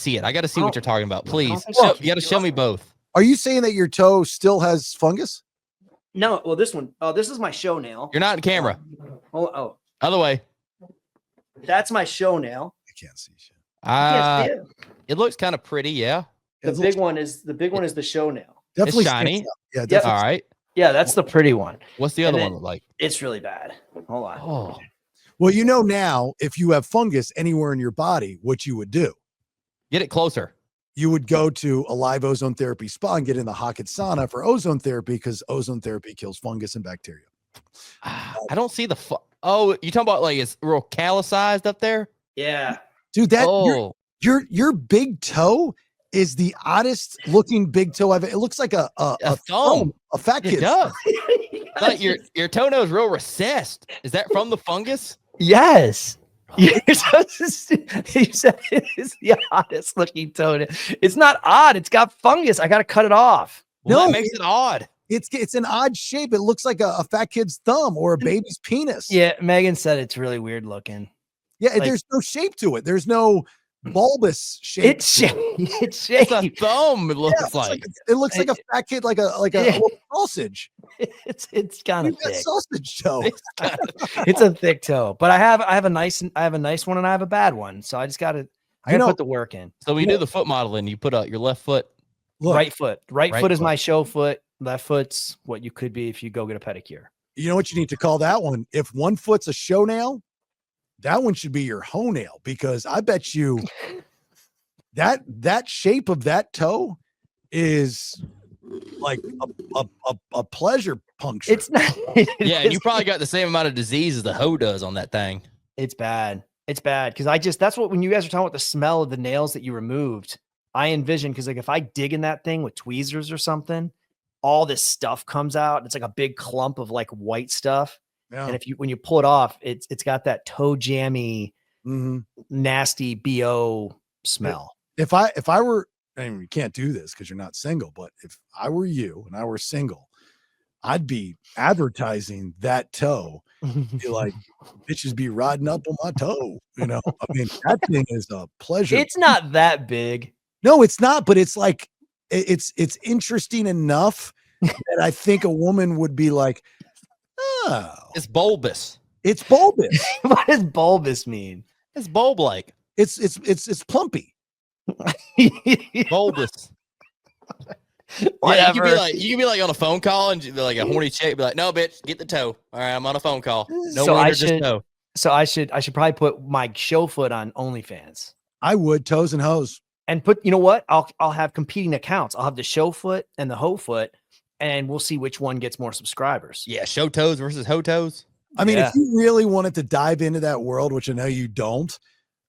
see what you're talking about. Please. You gotta show me both. Are you saying that your toe still has fungus? No. Well, this one. Oh, this is my show nail. You're not in camera. Other way. That's my show nail. I can't see shit. It looks kind of pretty, yeah. The big one is the show nail. Definitely it's shiny. Yeah, definitely. All right. Yeah, that's the pretty one. What's the other one look like? It's really bad. Hold on. Oh. Well, you know now, if you have fungus anywhere in your body, what you would do. Get it closer. You would go to a live ozone therapy spa and get in the Hocket sauna for ozone therapy because ozone therapy kills fungus and bacteria. I don't see the you talking about like it's real callousized up there? Yeah. Dude, your big toe is the oddest looking big toe I've. It looks like a thumb, a fat kid. It does. Like your toenail is real recessed. Is that from the fungus? Yes. You said it is the oddest looking toenail. It's not odd. It's got fungus. I got to cut it off. Well, that makes it odd. It's an odd shape. It looks like a fat kid's thumb or a baby's penis. Yeah, Megan said it's really weird looking. Yeah, like, there's no shape to it. There's no bulbous shape. It's shaped. It's a thumb. It looks like it looks like a fat kid, like a sausage. It's kind of thick. Sausage toe. It's a thick toe, but I have a nice one and I have a bad one. So I just got to put the work in. So when you do the foot modeling, you put out your left foot, right foot. Right foot is my show foot. Left foot's what you could be if you go get a pedicure. You know what you need to call that one? If one foot's a show nail, that one should be your hoe nail, because I bet you that shape of that toe is like a pleasure puncture. It's not. Yeah, and you probably got the same amount of disease as the hoe does on that thing. It's bad. It's bad because that's what, when you guys are talking about the smell of the nails that you removed, I envision, because like if I dig in that thing with tweezers or something, all this stuff comes out. It's like a big clump of like white stuff. Yeah. And when you pull it off, it's got that toe jammy, nasty BO smell. If I were, I mean, you can't do this because you're not single, but if I were you and I were single, I'd be advertising that toe. Be like, bitches be riding up on my toe. You know, I mean, that thing is a pleasure. It's not that big. No, it's not, but it's like, it's interesting enough that I think a woman would be like, oh, it's bulbous. It's bulbous. What does bulbous mean? It's bulb-like. It's plumpy. Boldest. Yeah, you could be like on a phone call and be like a horny chick, be like, "No, bitch, get the toe." All right, I'm on a phone call. No So wonder, just toe. So I should probably put my show foot on OnlyFans I would toes and hose. and put, you know what? I'll have competing accounts. I'll have the show foot and the hoe foot, and we'll see which one gets more subscribers. Yeah, show toes versus hoe toes. I mean, Yeah. if you really wanted to dive into that world, which I know you don't,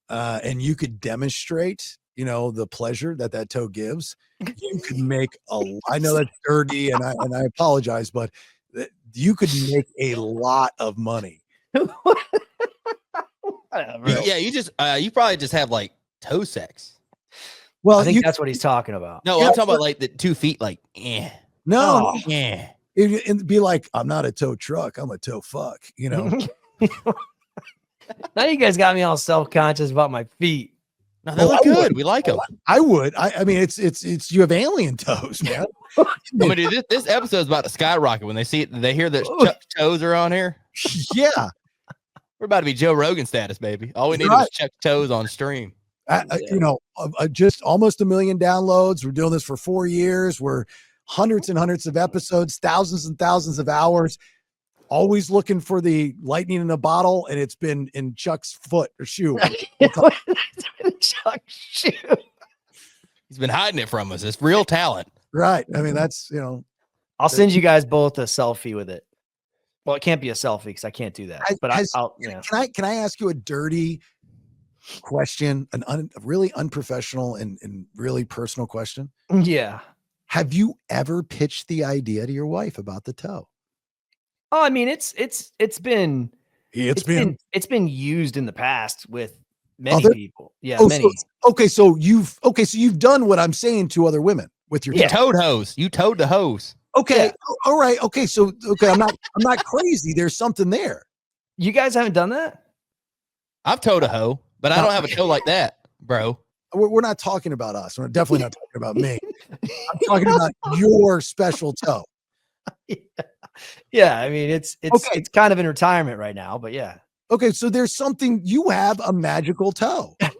and you could demonstrate, the pleasure that toe gives, you could make I know that's dirty, and I apologize, but you could make a lot of money. Whatever. Yeah, you probably just have like toe sex. Well, I think that's what he's talking about. No, I'm talking about like the 2 feet, like, no, yeah. it'd be like, I'm not a toe truck, I'm a toe fuck. Now you guys got me all self-conscious about my feet. No, they look good. We like them. I would. I mean, it's you have alien toes, man. I mean, dude, this episode is about to skyrocket when they hear that Chuck's toes are on here. Yeah, We're about to be Joe Rogan status, baby. All we need Right. is Chuck's toes on stream. Just almost 1 million downloads. We're doing this for 4 years. We're hundreds and hundreds of episodes, thousands and thousands of hours. Always looking for the lightning in a bottle, and it's been in Chuck's foot or shoe. Chuck shoe. He's been hiding it from us. It's real talent. Right. I mean, that's I'll send you guys both a selfie with it. Well, it can't be a selfie because I can't do that. But I'll Can I ask you a dirty question, a really unprofessional and really personal question? Yeah. Have you ever pitched the idea to your wife about the toe? Oh, I mean, it's been used in the past with many people. Yeah, many. So you've done what I'm saying to other women with your You toe. toed hose. You towed the hose. Okay. Yeah. All right. Okay. So I'm not crazy. There's something there. You guys haven't done that? I've towed a hoe, but I don't have a toe like that, bro. We're not talking about us. We're definitely not talking about me. I'm talking about your special toe. Yeah, I mean, it's Okay. it's kind of in retirement right now, but yeah. Okay. So there's something, you have a magical toe. I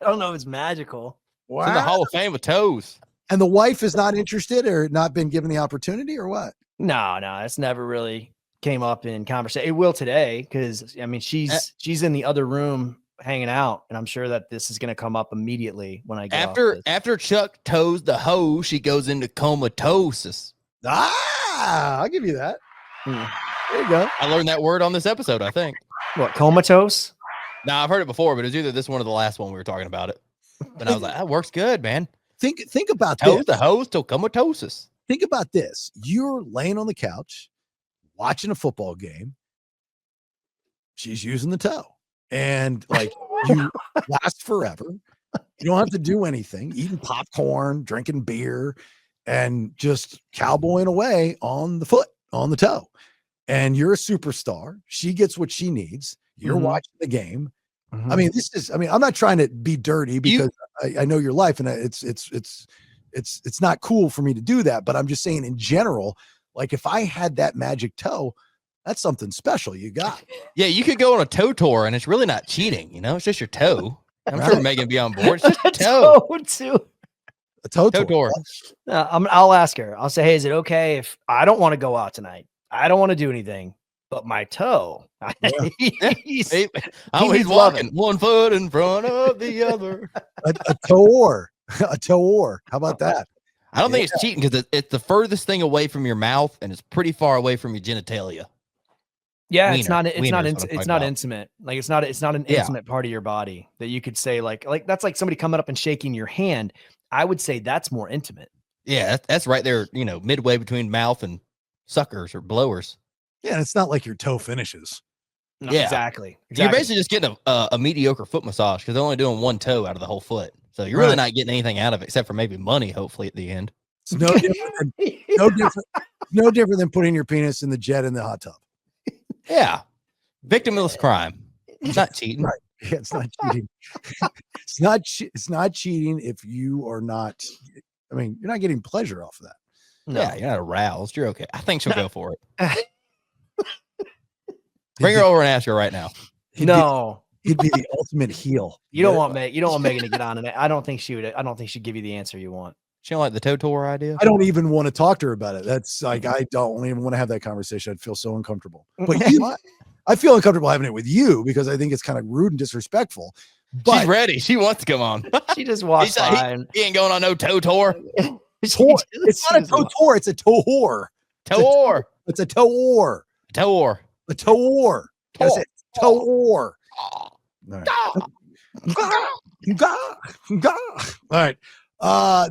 don't know if it's magical. It's in the Hall of Fame with toes. And the wife is not interested or not been given the opportunity or what? No, it's never really came up in conversation. It will today because I mean she's in the other room hanging out, and I'm sure that this is going to come up immediately when I get off this. After Chuck toes the hoe, she goes into comatosis. I'll give you that. Mm. There you go. I learned that word on this episode, I think. What, comatose? No, I've heard it before, but it was either this one or the last one we were talking about it. But I was like, that works good, man. Think about Toes this. the hose till comatosis. Think about this. You're laying on the couch watching a football game. She's using the toe. And like you last forever. You don't have to do anything, eating popcorn, drinking beer, and just cowboying away on the foot, on the toe. And you're a superstar. She gets what she needs. You're watching the game. I mean, I'm not trying to be dirty because I know your life, and it's not cool for me to do that. But I'm just saying in general, like if I had that magic toe, that's something special you got. Yeah, you could go on a toe tour, and it's really not cheating. It's just your toe. I'm sure Megan would be on board. It's just your toe. A toe tour. I'll ask her. I'll say, hey, is it okay if I don't want to go out tonight? I don't want to do anything, but my toe. He's walking 1 foot in front of the other. A toe-or. A toe-or. How about that? I don't think it's cheating because it's the furthest thing away from your mouth, and it's pretty far away from your genitalia. Yeah, Wiener. it's not Wiener is intimate. Like it's not an intimate part of your body that you could say like that's like somebody coming up and shaking your hand. I would say that's more intimate. Yeah, that's right there, midway between mouth and suckers or blowers. Yeah, and it's not like your toe finishes. No, Yeah. Exactly. You're basically just getting a mediocre foot massage because they're only doing one toe out of the whole foot. So you're really not getting anything out of it except for maybe money, hopefully, at the end. It's no different than putting your penis in the jet in the hot tub. Yeah. Victimless crime. It's not cheating. Right. Yeah, it's not cheating. It's not cheating if you are not. I mean, you're not getting pleasure off of that. No. Yeah, you're not aroused. You're okay. I think she'll go for it. Bring her over and ask her right now. No. He'd be the ultimate heel. You don't want Megan to get on it. I don't think she would. I don't think she'd give you the answer you want. She don't like the toe tour idea. I don't even want to talk to her about it. That's like, I don't even want to have that conversation. I'd feel so uncomfortable. But I feel uncomfortable having it with you because I think it's kind of rude and disrespectful. But she's ready. She wants to come on. She just walks by. He ain't going on no toe tour. It's not a toe tour. It's a toe whore. Tour. It's a toe whore. Tour. A toe whore. Toe whore. All right.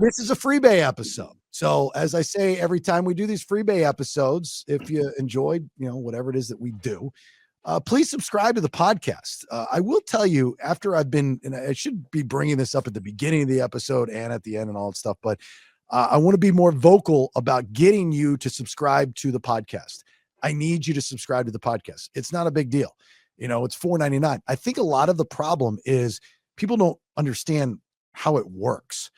This is a Freebay episode. So as I say, every time we do these Freebay episodes, if you enjoyed, whatever it is that we do, please subscribe to the podcast. I will tell you after I've been, and I should be bringing this up at the beginning of the episode and at the end and all that stuff, but I want to be more vocal about getting you to subscribe to the podcast. I need you to subscribe to the podcast. It's not a big deal. It's $4.99. I think a lot of the problem is people don't understand how it works,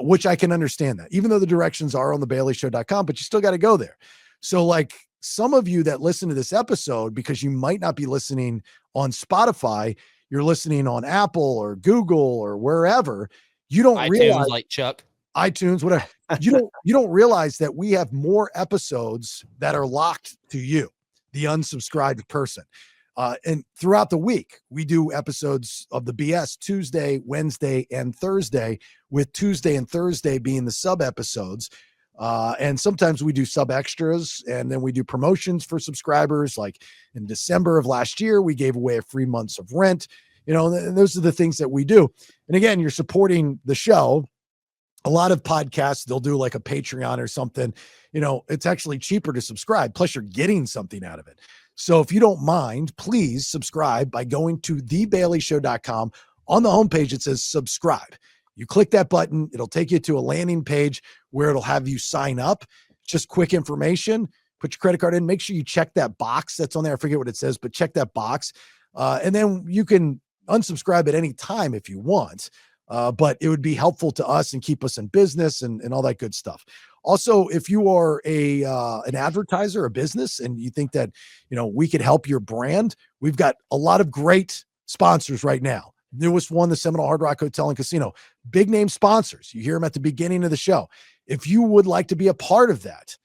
which I can understand that, even though the directions are on thebaileyshow.com, but you still got to go there. So like some of you that listen to this episode, because you might not be listening on Spotify, you're listening on Apple or Google or wherever, you don't realize, like Chuck. iTunes, whatever. You don't realize that we have more episodes that are locked to you, the unsubscribed person. And throughout the week, we do episodes of the BS Tuesday, Wednesday, and Thursday, with Tuesday and Thursday being the sub episodes. And sometimes we do sub extras, and then we do promotions for subscribers. Like in December of last year, we gave away a free month of rent. And those are the things that we do. And again, you're supporting the show. A lot of podcasts, they'll do like a Patreon or something. It's actually cheaper to subscribe. Plus you're getting something out of it. So if you don't mind, please subscribe by going to thebaileyshow.com. On the homepage, it says subscribe. You click that button. It'll take you to a landing page where it'll have you sign up. Just quick information. Put your credit card in. Make sure you check that box that's on there. I forget what it says, but check that box. And then you can unsubscribe at any time if you want. But it would be helpful to us and keep us in business and all that good stuff. Also, if you are an advertiser, a business, and you think that, we could help your brand, we've got a lot of great sponsors right now. Newest one, the Seminole Hard Rock Hotel and Casino. Big name sponsors. You hear them at the beginning of the show. If you would like to be a part of that,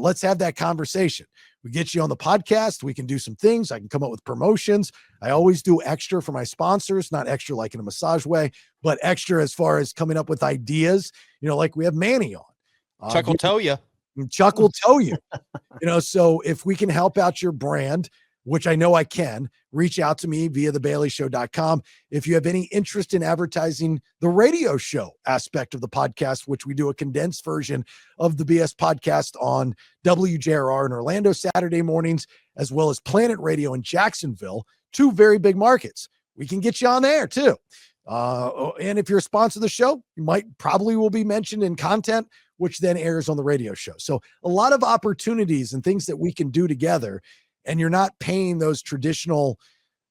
let's have that conversation. We get you on the podcast. We can do some things. I can come up with promotions. I always do extra for my sponsors, not extra like in a massage way, but extra as far as coming up with ideas, like we have Manny on. Chuck will tow you. Chuck will tow you. So if we can help out your brand, which I know I can, reach out to me via thebaileyshow.com. If you have any interest in advertising the radio show aspect of the podcast, which we do a condensed version of the BS podcast on WJRR in Orlando Saturday mornings, as well as Planet Radio in Jacksonville, two very big markets. We can get you on there too. And if you're a sponsor of the show, you probably will be mentioned in content, which then airs on the radio show. So a lot of opportunities and things that we can do together, and you're not paying those traditional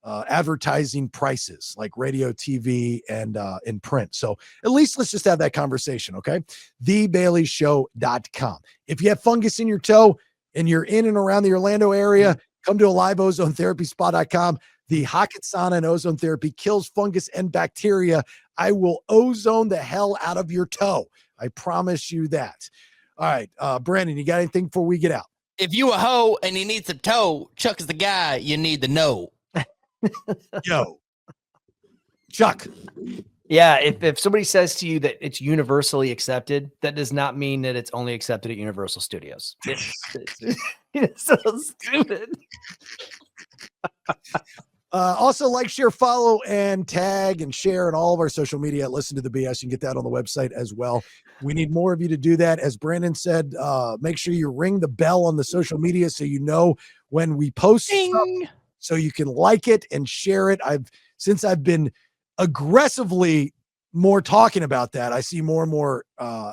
advertising prices like radio, TV, and in print. So at least let's just have that conversation, okay? TheBaileyShow.com. If you have fungus in your toe and you're in and around the Orlando area, come to AliveOzoneTherapySpa.com. The Hocket Sauna and ozone therapy kills fungus and bacteria. I will ozone the hell out of your toe. I promise you that. All right, Brandon, you got anything before we get out? If you a hoe and you need some toe, Chuck is the guy you need to know. Yo, Chuck. Yeah, if somebody says to you that it's universally accepted, that does not mean that it's only accepted at Universal Studios. It's so stupid. Also, like, share, follow, and tag and share on all of our social media. Listen to the BS. You can get that on the website as well. We need more of you to do that. As Brandon said, make sure you ring the bell on the social media so you know when we post stuff, so you can like it and share it. Since I've been aggressively more talking about that, I see more and more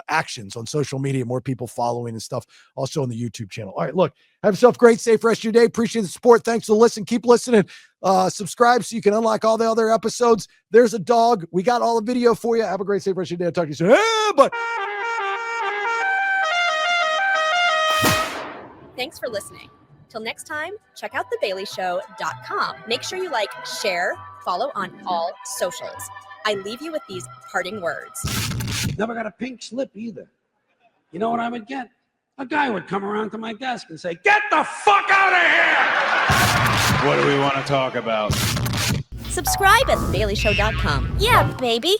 actions on social media, more people following and stuff, also on the YouTube channel. All right, look, have yourself a great, safe rest of your day. Appreciate the support. Thanks for listening. Keep listening. Subscribe so you can unlock all the other episodes. There's a dog. We got all the video for you. Have a great, safe rest of your day. I'll talk to you soon. But Thanks for listening. Till next time, check out thebaileyshow.com. Make sure you like, share, Follow on all socials. I leave you with these parting words. Never got a pink slip either. You know what I would get? A guy would come around to my desk and say, "Get the fuck out of here!" What do we want to talk about? Subscribe at thedailyshow.com. Yeah, baby.